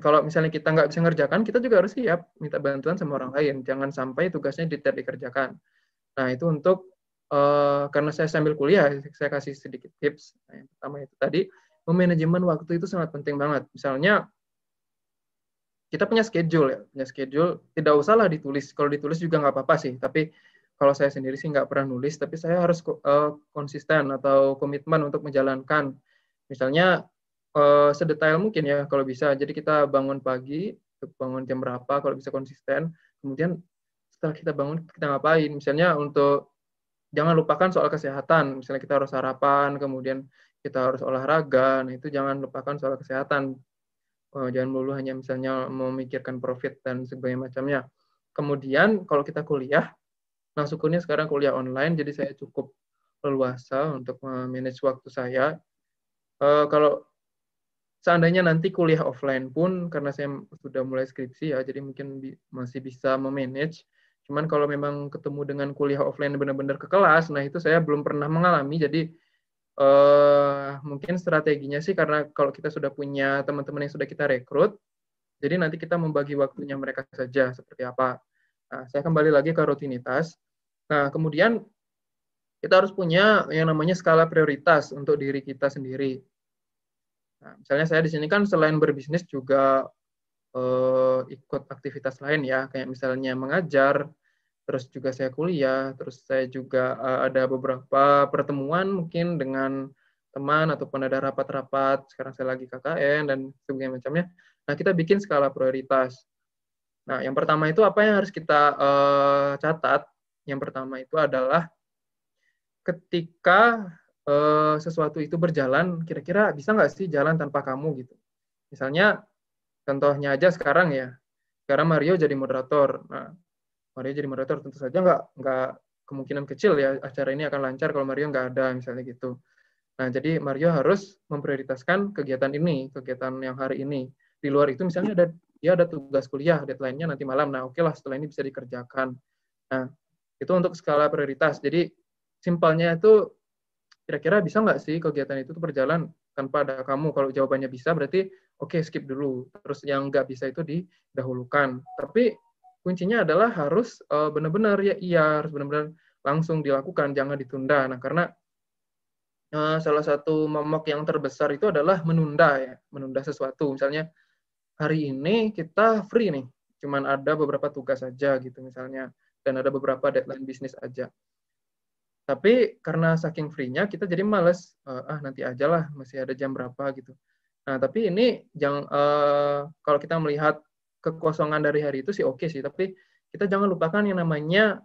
kalau misalnya kita nggak bisa ngerjakan, kita juga harus siap minta bantuan sama orang lain. Jangan sampai tugasnya tidak dikerjakan. Nah, itu untuk karena saya sambil kuliah, saya kasih sedikit tips. Nah, yang pertama itu tadi, memanajemen waktu itu sangat penting banget. Misalnya, kita punya schedule ya, punya schedule, tidak usahlah ditulis. Kalau ditulis juga nggak apa-apa sih, tapi kalau saya sendiri sih nggak pernah nulis, tapi saya harus konsisten atau komitmen untuk menjalankan. Misalnya, sedetail mungkin ya kalau bisa. Jadi kita bangun pagi, bangun jam berapa, kalau bisa konsisten. Kemudian setelah kita bangun, kita ngapain. Misalnya untuk jangan lupakan soal kesehatan. Misalnya kita harus sarapan, kemudian kita harus olahraga. Nah, itu jangan lupakan soal kesehatan. Jangan melulu hanya misalnya memikirkan profit dan sebagainya macamnya. Kemudian kalau kita kuliah, nah syukurnya sekarang kuliah online, jadi saya cukup leluasa untuk manage waktu saya. Kalau seandainya nanti kuliah offline pun, karena saya sudah mulai skripsi ya, jadi mungkin masih bisa memanage. Cuman kalau memang ketemu dengan kuliah offline benar-benar ke kelas, nah itu saya belum pernah mengalami. Jadi mungkin strateginya sih, karena kalau kita sudah punya teman-teman yang sudah kita rekrut, jadi nanti kita membagi waktunya mereka saja seperti apa. Nah, saya kembali lagi ke rutinitas. Nah, kemudian kita harus punya yang namanya skala prioritas untuk diri kita sendiri. Nah, misalnya saya di sini kan selain berbisnis juga ikut aktivitas lain ya, kayak misalnya mengajar, terus juga saya kuliah, terus saya juga ada beberapa pertemuan mungkin dengan teman ataupun ada rapat-rapat. Sekarang saya lagi KKN dan sebagainya macamnya. Nah, kita bikin skala prioritas. Nah, yang pertama itu apa yang harus kita catat? Yang pertama itu adalah ketika sesuatu itu berjalan, kira-kira bisa nggak sih jalan tanpa kamu gitu. Misalnya, contohnya aja sekarang ya, sekarang Mario jadi moderator. Nah, Mario jadi moderator tentu saja nggak kemungkinan kecil ya acara ini akan lancar kalau Mario nggak ada misalnya gitu. Nah, jadi Mario harus memprioritaskan kegiatan ini, kegiatan yang hari ini. Di luar itu misalnya dia ada tugas kuliah, deadline-nya nanti malam. Nah, oke lah, setelah ini bisa dikerjakan. Nah, itu untuk skala prioritas. Jadi simpelnya itu kira-kira bisa nggak sih kegiatan itu berjalan tanpa ada kamu? Kalau jawabannya bisa, berarti oke, skip dulu. Terus yang nggak bisa itu didahulukan. Tapi kuncinya adalah harus benar-benar harus benar-benar langsung dilakukan, jangan ditunda. Nah, karena salah satu momok yang terbesar itu adalah menunda sesuatu. Misalnya hari ini kita free nih, cuman ada beberapa tugas saja gitu misalnya, dan ada beberapa deadline bisnis aja. Tapi karena saking free-nya kita jadi males, nanti aja lah, masih ada jam berapa gitu. Nah, tapi ini kalau kita melihat kekosongan dari hari itu sih oke sih, tapi kita jangan lupakan yang namanya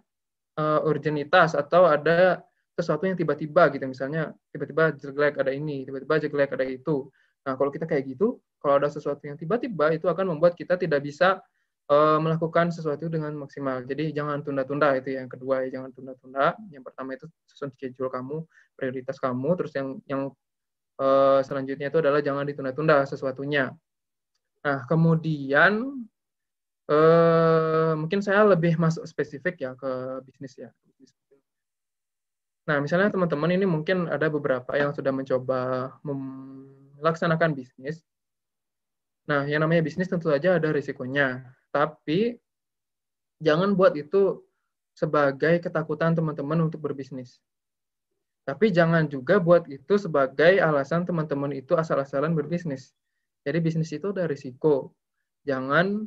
urgenitas, atau ada sesuatu yang tiba-tiba gitu, misalnya tiba-tiba jelek ada ini, tiba-tiba jelek ada itu. Nah, kalau kita kayak gitu, kalau ada sesuatu yang tiba-tiba, itu akan membuat kita tidak bisa melakukan sesuatu dengan maksimal. Jadi jangan tunda-tunda, itu yang kedua ya, jangan tunda-tunda. Yang pertama itu susun schedule kamu, prioritas kamu, terus yang selanjutnya itu adalah jangan ditunda-tunda sesuatunya. Nah, kemudian mungkin saya lebih masuk spesifik ya ke bisnis ya. Nah, misalnya teman-teman ini mungkin ada beberapa yang sudah mencoba melaksanakan bisnis. Nah, yang namanya bisnis tentu saja ada risikonya. Tapi jangan buat itu sebagai ketakutan teman-teman untuk berbisnis. Tapi jangan juga buat itu sebagai alasan teman-teman itu asal-asalan berbisnis. Jadi bisnis itu ada risiko. Jangan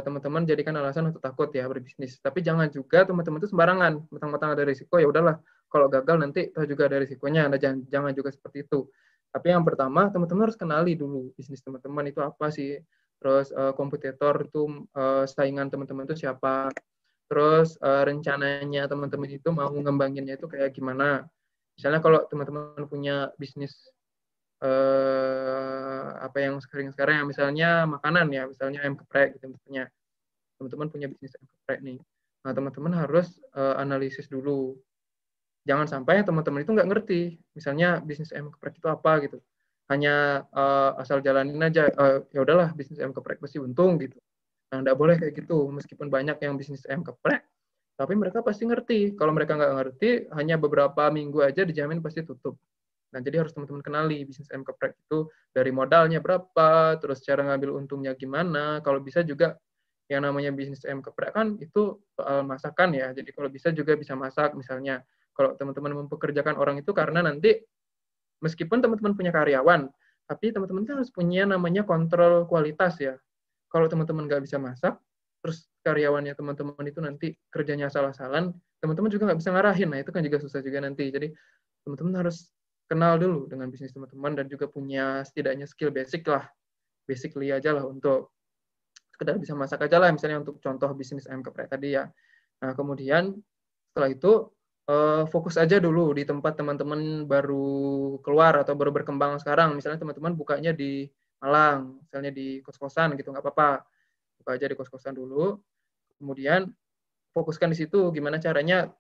teman-teman jadikan alasan untuk takut ya berbisnis. Tapi jangan juga teman-teman itu sembarangan. Mentang-mentang ada risiko, ya udahlah. Kalau gagal nanti toh juga ada risikonya. Nah, jangan juga seperti itu. Tapi yang pertama, teman-teman harus kenali dulu bisnis teman-teman itu apa sih. Terus kompetitor itu saingan teman-teman itu siapa. Terus rencananya teman-teman itu mau ngembanginnya itu kayak gimana. Misalnya kalau teman-teman punya bisnis apa yang sekarang misalnya makanan ya, misalnya ayam geprek gitu misalnya. Teman-teman punya bisnis ayam geprek nih. Nah, teman-teman harus analisis dulu. Jangan sampai teman-teman itu nggak ngerti. Misalnya bisnis ayam geprek itu apa gitu. Hanya asal jalanin aja, ya udahlah bisnis ayam geprek pasti untung gitu. Nah, nggak boleh kayak gitu. Meskipun banyak yang bisnis ayam geprek, tapi mereka pasti ngerti. Kalau mereka nggak ngerti, hanya beberapa minggu aja dijamin pasti tutup. Nah, jadi harus teman-teman kenali bisnis ayam geprek itu dari modalnya berapa, terus cara ngambil untungnya gimana. Kalau bisa juga yang namanya bisnis ayam geprek kan itu soal masakan ya. Jadi kalau bisa juga bisa masak misalnya. Kalau teman-teman mempekerjakan orang itu karena nanti meskipun teman-teman punya karyawan, tapi teman-teman harus punya namanya kontrol kualitas ya. Kalau teman-teman nggak bisa masak, terus karyawannya teman-teman itu nanti kerjanya salah-salan, teman-teman juga nggak bisa ngarahin. Nah, itu kan juga susah juga nanti. Jadi, teman-teman harus kenal dulu dengan bisnis teman-teman dan juga punya setidaknya skill basic lah. Basically aja lah untuk sekedar bisa masak aja lah, misalnya untuk contoh bisnis ayam geprek tadi ya. Nah, kemudian setelah itu fokus aja dulu di tempat teman-teman baru keluar atau baru berkembang sekarang. Misalnya teman-teman bukanya di Malang, misalnya di kos-kosan gitu, nggak apa-apa. Buka aja di kos-kosan dulu. Kemudian fokuskan di situ gimana caranya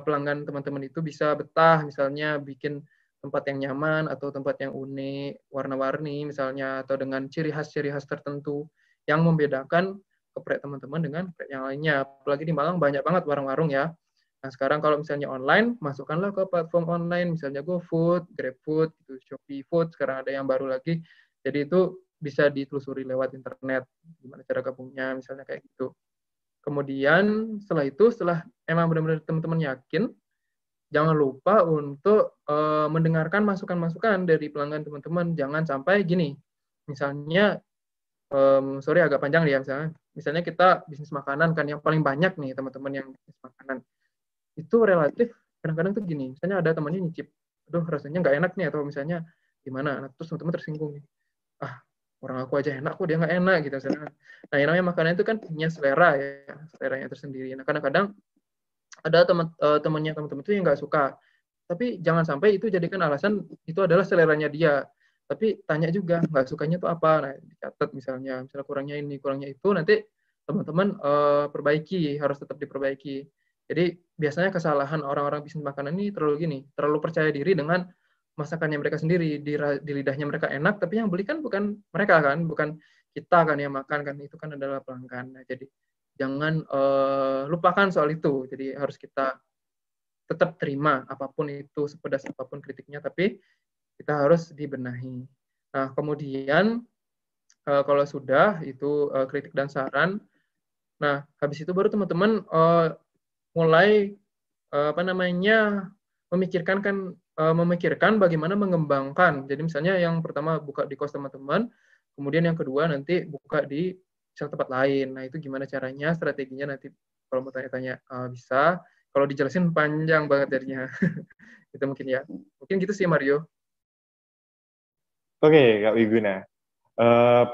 pelanggan teman-teman itu bisa betah, misalnya bikin tempat yang nyaman atau tempat yang unik, warna-warni misalnya, atau dengan ciri khas tertentu yang membedakan geprek teman-teman dengan geprek yang lainnya. Apalagi di Malang banyak banget warung-warung ya. Nah, sekarang kalau misalnya online, masukkanlah ke platform online, misalnya GoFood, GrabFood, gitu, Shopee Food, sekarang ada yang baru lagi. Jadi itu bisa ditelusuri lewat internet, gimana cara gabungnya, misalnya kayak gitu. Kemudian setelah itu, setelah emang benar-benar teman-teman yakin, jangan lupa untuk mendengarkan masukan-masukan dari pelanggan teman-teman. Jangan sampai gini, misalnya, sorry agak panjang ya, misalnya kita bisnis makanan kan yang paling banyak nih teman-teman yang bisnis makanan. Itu relatif kadang-kadang tuh gini, misalnya ada temannya nyicip, aduh rasanya nggak enak nih, atau misalnya gimana, nah, terus teman-teman tersinggung nih, orang aku aja enak kok dia nggak enak gitu. Nah, yang namanya makanan itu kan punya selera ya, seleranya tersendiri. Nah, kadang-kadang ada temannya teman-teman itu yang nggak suka, tapi jangan sampai itu jadikan alasan itu adalah seleranya dia. Tapi tanya juga nggak sukanya tuh apa, nah dicatat misalnya kurangnya ini kurangnya itu, nanti teman-teman perbaiki, harus tetap diperbaiki. Jadi biasanya kesalahan orang-orang bisnis makanan ini terlalu percaya diri dengan masakannya mereka sendiri, di lidahnya mereka enak, tapi yang beli kan bukan mereka kan, bukan kita kan yang makan kan, itu kan adalah pelanggan. Nah, jadi jangan lupakan soal itu. Jadi harus kita tetap terima apapun itu, sepedas apapun kritiknya, tapi kita harus dibenahi. Nah, kemudian kalau sudah itu kritik dan saran, nah habis itu baru teman-teman mulai memikirkan bagaimana mengembangkan. Jadi misalnya yang pertama buka di kos teman-teman, kemudian yang kedua nanti buka di tempat lain. Nah, itu gimana caranya, strateginya nanti kalau mau tanya-tanya bisa. Kalau dijelasin panjang banget jadinya. Itu mungkin ya. Mungkin gitu sih Mario. Oke, Kak Wiguna.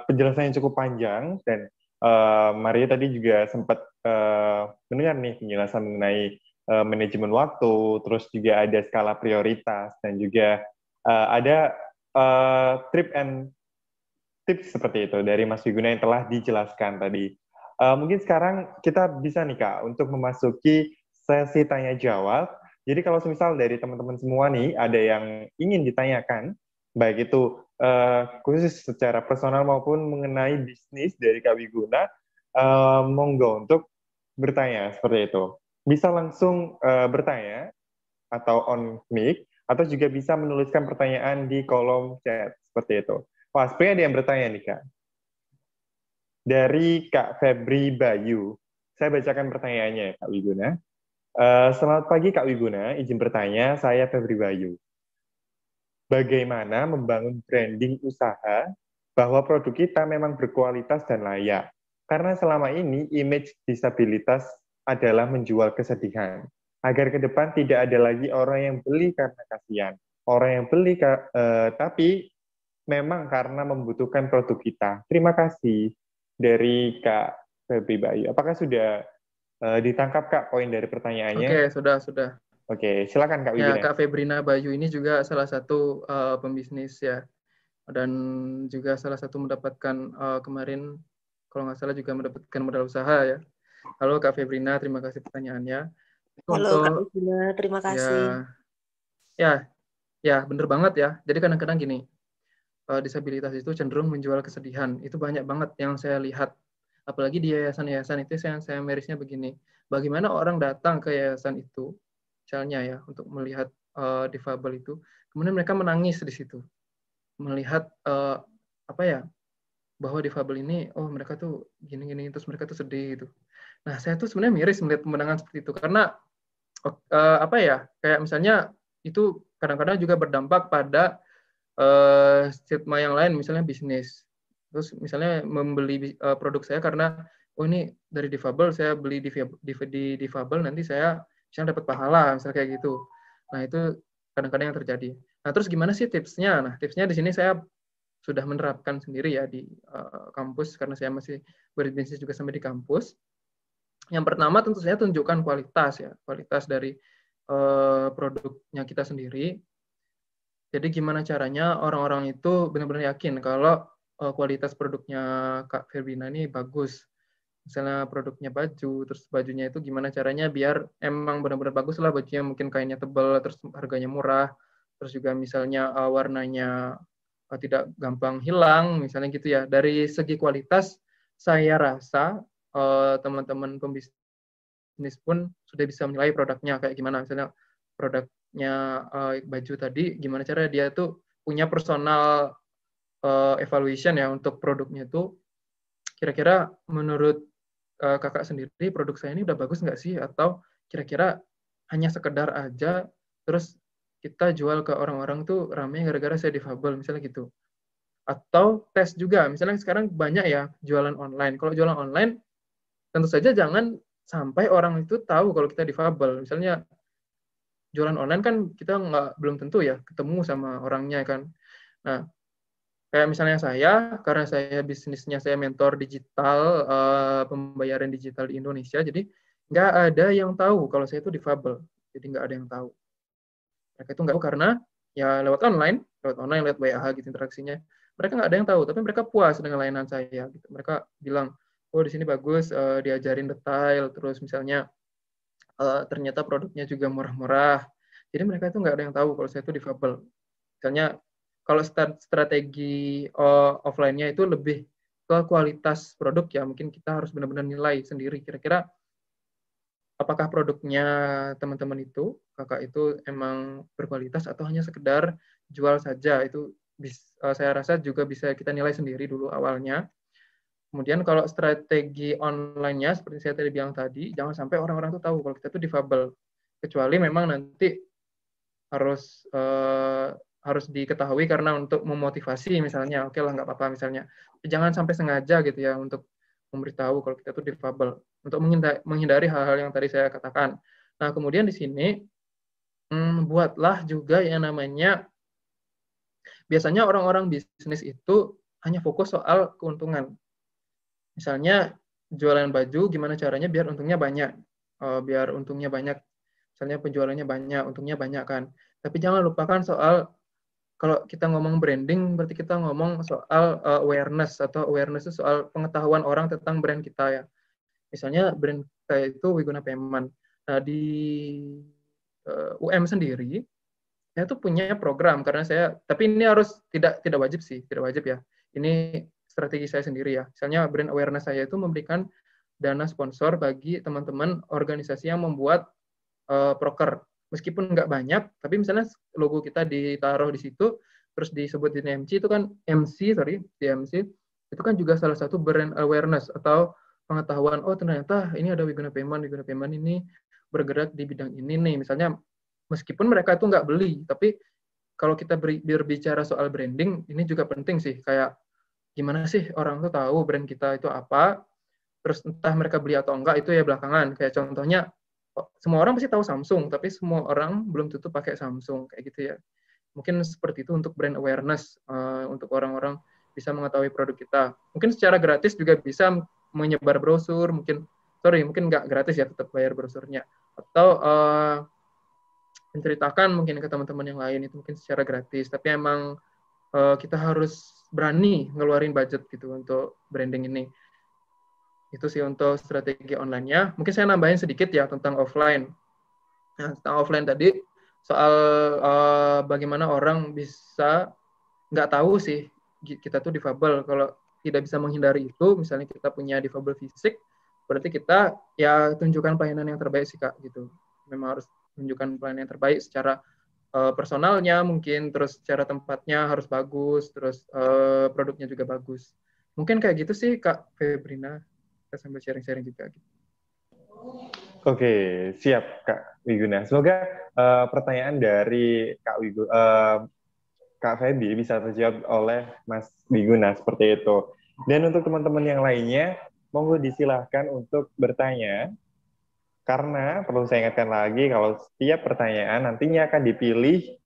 Penjelasannya cukup panjang dan Maria tadi juga sempat mendengar nih penjelasan mengenai manajemen waktu, terus juga ada skala prioritas dan juga ada trip and tips seperti itu dari Mas Wiguna yang telah dijelaskan tadi. Mungkin sekarang kita bisa nih Kak untuk memasuki sesi tanya jawab. Jadi kalau semisal dari teman-teman semua nih ada yang ingin ditanyakan, baik itu khusus secara personal maupun mengenai bisnis dari Kak Wiguna, monggo untuk bertanya seperti itu. Bisa langsung bertanya atau on mic, atau juga bisa menuliskan pertanyaan di kolom chat seperti itu. Wah, sepertinya ada yang bertanya nih Kak. Dari Kak Febri Bayu. Saya bacakan pertanyaannya, Kak Wiguna. Selamat pagi, Kak Wiguna. Izin bertanya, saya Febri Bayu. Bagaimana membangun branding usaha bahwa produk kita memang berkualitas dan layak? Karena selama ini image disabilitas adalah menjual kesedihan. Agar ke depan tidak ada lagi orang yang beli karena kasihan. Orang yang beli tapi memang karena membutuhkan produk kita. Terima kasih dari Kak Febri Bayu. Apakah sudah ditangkap Kak poin dari pertanyaannya? Oke, sudah. Oke, silakan Kak Ya, Wiguna. Kak Febrina Bayu ini juga salah satu pembisnis ya, dan juga salah satu mendapatkan kemarin, kalau nggak salah juga mendapatkan modal usaha ya. Halo Kak Febrina, terima kasih pertanyaannya. Halo Kak Wiguna, terima kasih. Ya, bener banget ya. Jadi kadang-kadang gini, disabilitas itu cenderung menjual kesedihan. Itu banyak banget yang saya lihat. Apalagi di yayasan-yayasan itu saya mirisnya begini. Bagaimana orang datang ke yayasan itu, misalnya ya, untuk melihat difabel itu, kemudian mereka menangis di situ. Melihat bahwa difabel ini, oh mereka tuh gini-gini, terus mereka tuh sedih gitu. Nah, saya tuh sebenarnya miris melihat pemandangan seperti itu. Karena, kayak misalnya, itu kadang-kadang juga berdampak pada stigma yang lain, misalnya bisnis. Terus misalnya membeli produk saya karena oh ini dari difabel, saya beli di difabel, nanti saya misalnya dapat pahala, misalnya kayak gitu. Nah itu kadang-kadang yang terjadi. Nah terus gimana sih tipsnya? Nah tipsnya di sini saya sudah menerapkan sendiri ya di kampus, karena saya masih berbisnis juga sampai di kampus. Yang pertama tentu saya tunjukkan kualitas dari produknya kita sendiri. Jadi gimana caranya orang-orang itu benar-benar yakin kalau kualitas produknya Kak Ferbina ini bagus. Misalnya produknya baju, terus bajunya itu gimana caranya biar emang benar-benar bagus lah bajunya, mungkin kainnya tebal, terus harganya murah, terus juga misalnya warnanya tidak gampang hilang, misalnya gitu ya. Dari segi kualitas, saya rasa teman-teman pembisnis pun sudah bisa menilai produknya kayak gimana. Misalnya produknya baju tadi, gimana cara dia tuh punya personal evaluation ya untuk produknya itu, kira-kira menurut kakak sendiri produk saya ini udah bagus nggak sih, atau kira-kira hanya sekedar aja terus kita jual ke orang-orang tuh rame gara-gara saya difabel, misalnya gitu. Atau tes juga, misalnya sekarang banyak ya jualan online. Kalau jualan online tentu saja jangan sampai orang itu tahu kalau kita difabel. Misalnya jualan online kan kita belum tentu ya ketemu sama orangnya kan. Nah, kayak misalnya karena saya bisnisnya saya mentor digital, pembayaran digital di Indonesia, jadi nggak ada yang tahu kalau saya itu difabel. Jadi nggak ada yang tahu. Mereka itu nggak tahu karena ya lewat online, lewat WA gitu interaksinya. Mereka nggak ada yang tahu, tapi mereka puas dengan layanan saya. Gitu. Mereka bilang, oh di sini bagus, diajarin detail, terus misalnya ternyata produknya juga murah-murah. Jadi mereka itu nggak ada yang tahu kalau saya itu difabel. Misalnya kalau strategi offline-nya itu lebih ke kualitas produk ya, mungkin kita harus benar-benar nilai sendiri kira-kira apakah produknya teman-teman itu, kakak itu emang berkualitas atau hanya sekedar jual saja. Itu saya rasa juga bisa kita nilai sendiri dulu awalnya. Kemudian kalau strategi online-nya, seperti saya tadi bilang tadi, jangan sampai orang-orang itu tahu kalau kita itu difabel. Kecuali memang nanti harus diketahui karena untuk memotivasi misalnya, oke lah nggak apa-apa misalnya. Jangan sampai sengaja gitu ya untuk memberitahu kalau kita itu difabel. Untuk menghindari hal-hal yang tadi saya katakan. Nah kemudian di sini, buatlah juga yang namanya, biasanya orang-orang bisnis itu hanya fokus soal keuntungan. Misalnya jualan baju, gimana caranya biar untungnya banyak. Biar untungnya banyak. Misalnya penjualannya banyak, untungnya banyak kan. Tapi jangan lupakan soal, kalau kita ngomong branding, berarti kita ngomong soal awareness, atau awareness itu soal pengetahuan orang tentang brand kita ya. Misalnya brand kayak itu Wiguna Payment. Nah, di UM sendiri, saya tuh punya program karena tapi ini harus tidak wajib sih, tidak wajib ya. Ini strategi saya sendiri ya. Misalnya brand awareness saya itu memberikan dana sponsor bagi teman-teman organisasi yang membuat proker. Meskipun nggak banyak, tapi misalnya logo kita ditaruh di situ, terus disebut di MC itu kan DMC, itu kan juga salah satu brand awareness atau pengetahuan, oh ternyata ini ada Wiguna Payment ini bergerak di bidang ini nih. Misalnya meskipun mereka itu nggak beli, tapi kalau kita berbicara soal branding, ini juga penting sih. Kayak gimana sih orang tuh tahu brand kita itu apa, terus entah mereka beli atau enggak, itu ya belakangan. Kayak contohnya, semua orang pasti tahu Samsung, tapi semua orang belum tentu pakai Samsung, kayak gitu ya. Mungkin seperti itu untuk brand awareness, untuk orang-orang bisa mengetahui produk kita. Mungkin secara gratis juga bisa menyebar brosur, mungkin nggak gratis ya, tetap bayar brosurnya. Atau menceritakan mungkin ke teman-teman yang lain, itu mungkin secara gratis. Tapi emang kita harus berani ngeluarin budget gitu untuk branding ini. Itu sih untuk strategi online-nya. Mungkin saya nambahin sedikit ya tentang offline. Nah, tentang offline tadi, soal bagaimana orang bisa nggak tahu sih kita tuh difabel. Kalau tidak bisa menghindari itu, misalnya kita punya difabel fisik, berarti kita ya tunjukkan pelayanan yang terbaik sih Kak gitu. Memang harus tunjukkan pelayanan yang terbaik secara personalnya mungkin, terus secara tempatnya harus bagus, terus produknya juga bagus. Mungkin kayak gitu sih Kak Febrina. Kita sambil sharing-sharing juga. Oke, siap Kak Wiguna. Semoga pertanyaan dari Kak Feby bisa terjawab oleh Mas Wiguna seperti itu. Dan untuk teman-teman yang lainnya, monggo disilahkan untuk bertanya. Karena perlu saya ingatkan lagi kalau setiap pertanyaan nantinya akan dipilih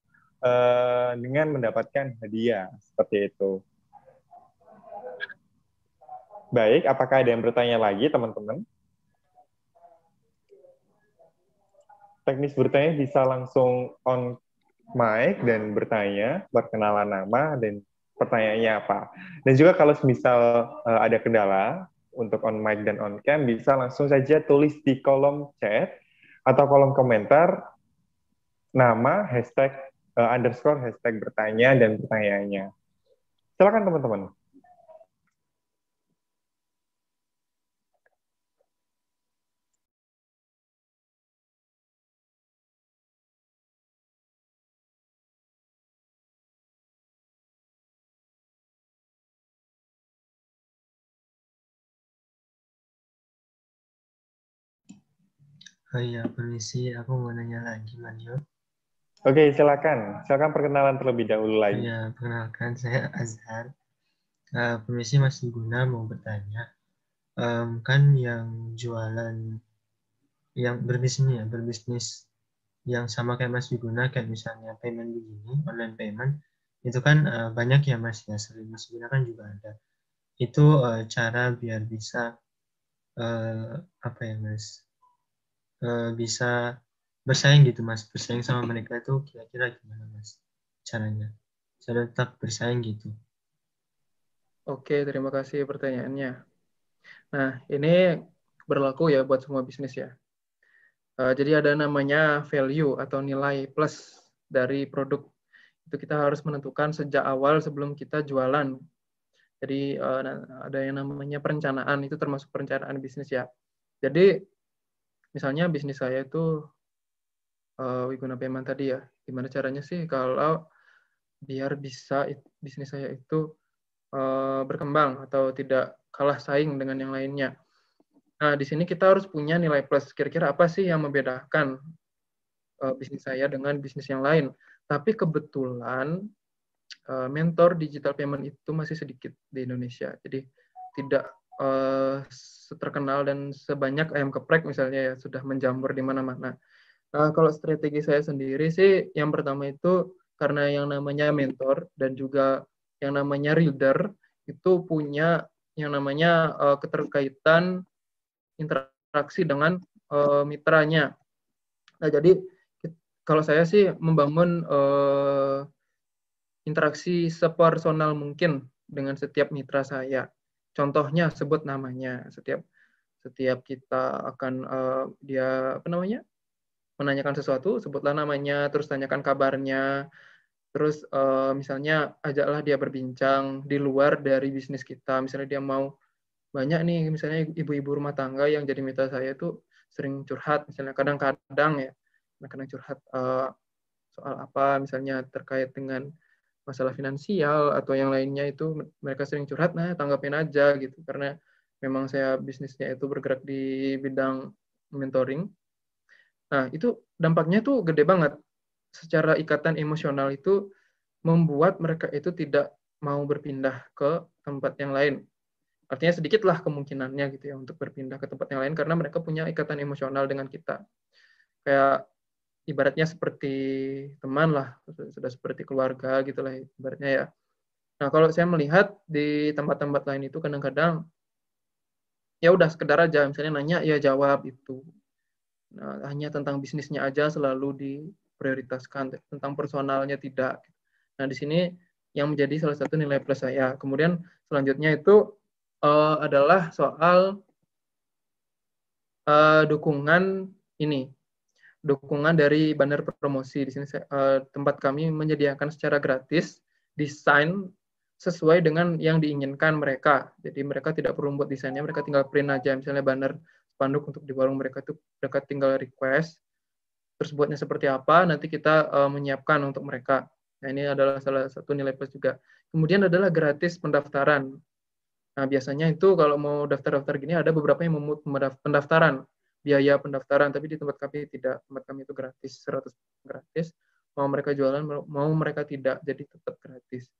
dengan mendapatkan hadiah seperti itu. Baik, apakah ada yang bertanya lagi, teman-teman? Teknis bertanya bisa langsung on mic dan bertanya, perkenalan nama, dan pertanyaannya apa. Dan juga kalau misal ada kendala untuk on mic dan on cam, bisa langsung saja tulis di kolom chat atau kolom komentar nama, hashtag, underscore, hashtag bertanya, dan pertanyaannya. Silakan teman-teman. Oh iya, permisi, aku mau nanya lagi, Manyo. Oke, silakan. Silakan perkenalan terlebih dahulu lagi. Iya, perkenalkan saya Azhar. Permisi Mas Guna mau bertanya. Kan yang jualan, yang berbisnis yang sama kayak Mas Guna, kayak misalnya payment begini, online payment, itu kan banyak ya Mas ya, selain Mas Guna kan juga ada. Itu cara biar bisa apa ya Mas, bisa bersaing gitu Mas, bersaing sama mereka itu kira-kira gimana Mas caranya? Cara tetap bersaing gitu. Oke, terima kasih pertanyaannya. Nah, ini berlaku ya buat semua bisnis ya. Jadi ada namanya value atau nilai plus dari produk. Itu kita harus menentukan sejak awal sebelum kita jualan. Jadi ada yang namanya perencanaan, itu termasuk perencanaan bisnis ya. Jadi misalnya bisnis saya itu Wiguna Payment tadi ya. Gimana caranya sih kalau biar bisa bisnis saya itu berkembang atau tidak kalah saing dengan yang lainnya. Nah, di sini kita harus punya nilai plus. Kira-kira apa sih yang membedakan bisnis saya dengan bisnis yang lain? Tapi kebetulan mentor digital payment itu masih sedikit di Indonesia. Jadi tidak terkenal dan sebanyak ayam geprek misalnya ya, sudah menjamur di mana-mana. Nah, kalau strategi saya sendiri sih, yang pertama itu karena yang namanya mentor dan juga yang namanya reader itu punya yang namanya keterkaitan interaksi dengan mitranya. Nah, jadi kalau saya sih membangun interaksi sepersonal mungkin dengan setiap mitra saya. Contohnya sebut namanya. setiap kita akan dia menanyakan sesuatu, sebutlah namanya, terus tanyakan kabarnya, terus misalnya ajaklah dia berbincang di luar dari bisnis kita. Misalnya dia mau banyak nih, misalnya ibu-ibu rumah tangga yang jadi mitra saya itu sering curhat, misalnya kadang-kadang ya, kadang curhat soal apa, misalnya terkait dengan masalah finansial atau yang lainnya, itu mereka sering curhat, nah tanggapin aja gitu, karena memang saya bisnisnya itu bergerak di bidang mentoring. Nah, itu dampaknya tuh gede banget. Secara ikatan emosional itu membuat mereka itu tidak mau berpindah ke tempat yang lain. Artinya sedikitlah kemungkinannya gitu ya untuk berpindah ke tempat yang lain karena mereka punya ikatan emosional dengan kita. Kayak ibaratnya seperti teman lah, sudah seperti keluarga gitulah ibaratnya ya. Nah, kalau saya melihat di tempat-tempat lain itu kadang-kadang ya udah sekedar aja, misalnya nanya ya jawab itu. Nah, hanya tentang bisnisnya aja selalu diprioritaskan, tentang personalnya tidak. Nah, di sini yang menjadi salah satu nilai plus saya. Kemudian selanjutnya itu adalah soal dukungan ini, dukungan dari banner promosi. Di sini tempat kami menyediakan secara gratis desain sesuai dengan yang diinginkan mereka. Jadi mereka tidak perlu membuat desainnya, mereka tinggal print aja. Misalnya banner spanduk untuk di warung mereka itu mereka tinggal request, terus buatnya seperti apa, nanti kita menyiapkan untuk mereka. Nah, ini adalah salah satu nilai plus juga. Kemudian adalah gratis pendaftaran. Nah, biasanya itu kalau mau daftar-daftar gini ada beberapa yang memut pendaftaran, biaya pendaftaran, tapi di tempat kami tidak. Tempat kami itu gratis, 100% gratis. Mau mereka jualan, mau mereka tidak, jadi tetap gratis.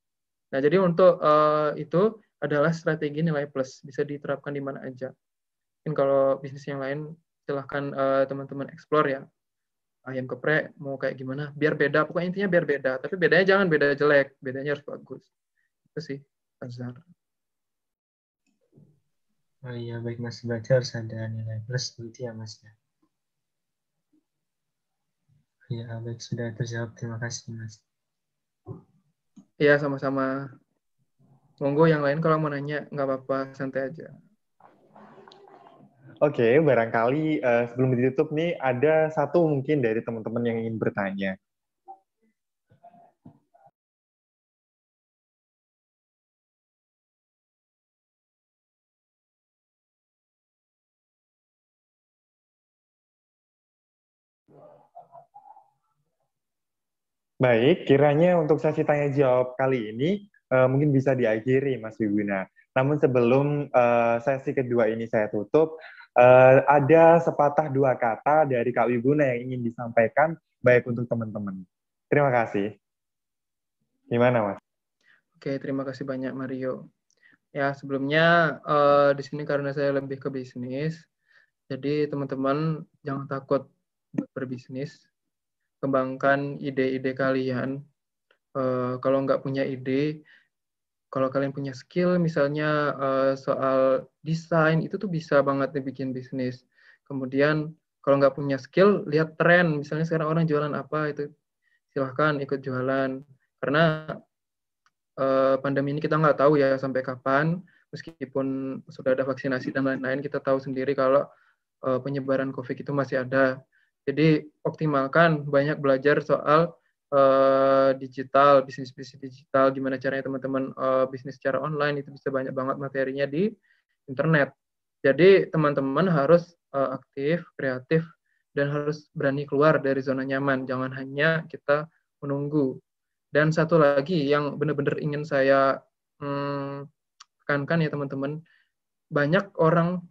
Nah, jadi untuk itu adalah strategi nilai plus, bisa diterapkan di mana aja. Mungkin kalau bisnis yang lain, silahkan teman-teman explore ya. Ayam geprek mau kayak gimana, biar beda, pokoknya intinya biar beda. Tapi bedanya jangan beda jelek, bedanya harus bagus. Itu sih, Azhar. Oh iya, baik Mas. Berarti harus ada nilai plus berarti ya Mas ya. Ya, baik, sudah terjawab. Terima kasih Mas. Iya, sama-sama. Monggo yang lain kalau mau nanya, nggak apa-apa, santai aja. Oke, barangkali sebelum ditutup nih, ada satu mungkin dari teman-teman yang ingin bertanya. Baik, kiranya untuk sesi tanya jawab kali ini mungkin bisa diakhiri, Mas Wiguna. Namun sebelum sesi kedua ini saya tutup, ada sepatah dua kata dari Kak Wiguna yang ingin disampaikan baik untuk teman-teman. Terima kasih. Gimana, Mas? Oke, terima kasih banyak Mario. Ya, sebelumnya di sini karena saya lebih ke bisnis, jadi teman-teman jangan takut berbisnis. Kembangkan ide-ide kalian. Kalau nggak punya ide, kalau kalian punya skill, misalnya soal desain, itu tuh bisa banget dibikin bisnis. Kemudian kalau nggak punya skill, lihat tren. Misalnya sekarang orang jualan apa, itu silahkan ikut jualan. Karena pandemi ini kita nggak tahu ya sampai kapan. Meskipun sudah ada vaksinasi dan lain-lain, kita tahu sendiri kalau penyebaran COVID itu masih ada. Jadi optimalkan, banyak belajar soal digital, bisnis-bisnis digital, gimana caranya teman-teman bisnis secara online, itu bisa banyak banget materinya di internet. Jadi teman-teman harus aktif, kreatif, dan harus berani keluar dari zona nyaman. Jangan hanya kita menunggu. Dan satu lagi yang benar-benar ingin saya tekankan ya teman-teman, banyak orang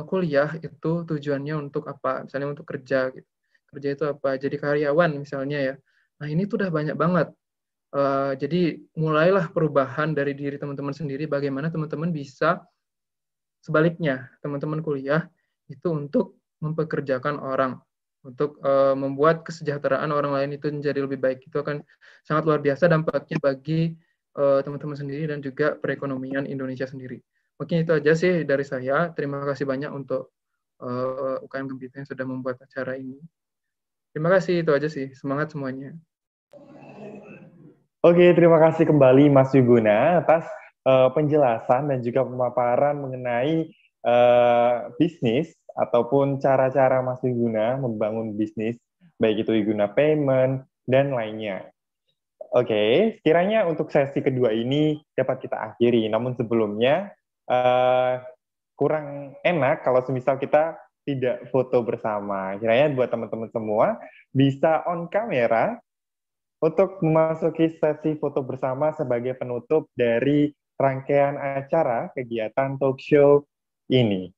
kuliah itu tujuannya untuk apa? Misalnya untuk kerja gitu. Kerja itu apa? Jadi karyawan misalnya ya. Nah, ini tuh udah banyak banget. Jadi mulailah perubahan dari diri teman-teman sendiri, bagaimana teman-teman bisa sebaliknya, teman-teman kuliah itu untuk mempekerjakan orang, untuk membuat kesejahteraan orang lain itu menjadi lebih baik. Itu akan sangat luar biasa dampaknya bagi teman-teman sendiri dan juga perekonomian Indonesia sendiri. Mungkin itu aja sih dari saya. Terima kasih banyak untuk UKM Gembita yang sudah membuat acara ini. Terima kasih, itu aja sih. Semangat semuanya. Oke, terima kasih kembali Mas Wiguna atas penjelasan dan juga pemaparan mengenai bisnis ataupun cara-cara Mas Wiguna membangun bisnis, baik itu Wiguna Payment dan lainnya. Oke, sekiranya untuk sesi kedua ini dapat kita akhiri. Namun sebelumnya, kurang enak kalau semisal kita tidak foto bersama. Kiranya buat teman-teman semua bisa on kamera untuk memasuki sesi foto bersama sebagai penutup dari rangkaian acara kegiatan talk show ini.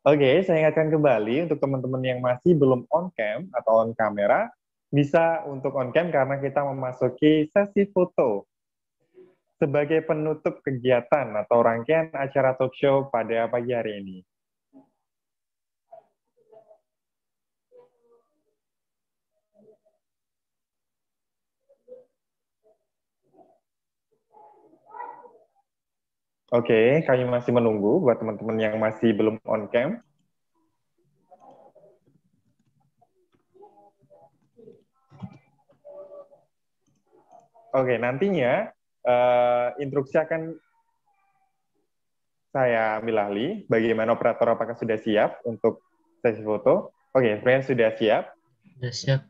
Oke, saya ingatkan kembali untuk teman-teman yang masih belum on cam atau on kamera, bisa untuk on cam karena kita memasuki sesi foto sebagai penutup kegiatan atau rangkaian acara talk show pada pagi hari ini. Oke, kami masih menunggu buat teman-teman yang masih belum on cam. Oke, nantinya instruksi akan saya ambil alih. Bagaimana operator, apakah sudah siap untuk sesi foto? Oke, sebenarnya sudah siap. Sudah siap.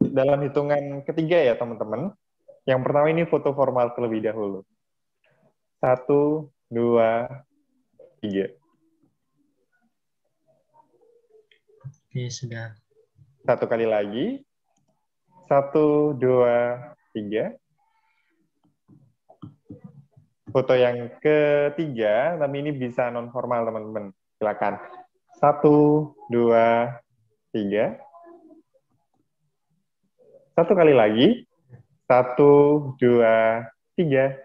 Dalam hitungan ketiga ya teman-teman. Yang pertama ini foto formal terlebih dahulu. 1, 2, 3. Oke, sudah. Satu kali lagi. 1, 2, 3. Foto yang ketiga, tapi ini bisa non formal teman-teman. Silakan. 1, 2, 3. Satu kali lagi. 1, 2, 3.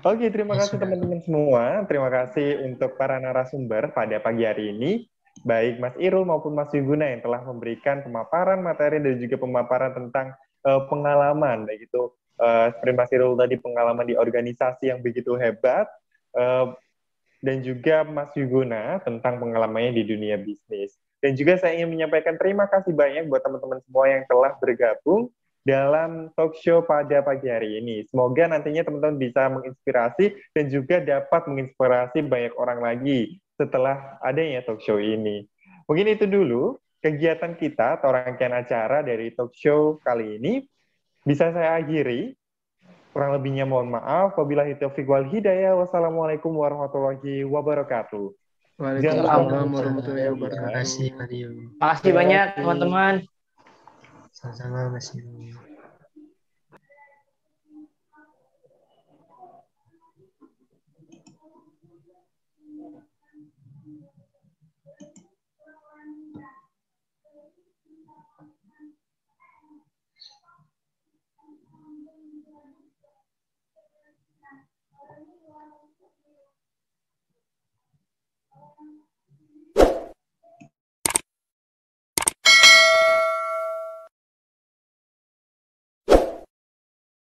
Oke, terima kasih teman-teman semua. Terima kasih untuk para narasumber pada pagi hari ini. Baik Mas Irul maupun Mas Wiguna yang telah memberikan pemaparan materi dan juga pemaparan tentang pengalaman. Baik itu seperti Mas Irul tadi pengalaman di organisasi yang begitu hebat. Dan juga Mas Wiguna tentang pengalamannya di dunia bisnis. Dan juga saya ingin menyampaikan terima kasih banyak buat teman-teman semua yang telah bergabung dalam talk show pada pagi hari ini. Semoga nantinya teman-teman bisa menginspirasi dan juga dapat menginspirasi banyak orang lagi setelah adanya talk show ini. Mungkin itu dulu kegiatan kita atau rangkaian acara dari talk show kali ini. Bisa saya akhiri. Kurang lebihnya mohon maaf. Wabillahi taufiq wal hidayah. Wassalamualaikum warahmatullahi wabarakatuh. Waalaikumsalam warahmatullahi wabarakatuh. Terima kasih, Mario. Terima kasih banyak teman-teman. Sama-sama, Mas Yu.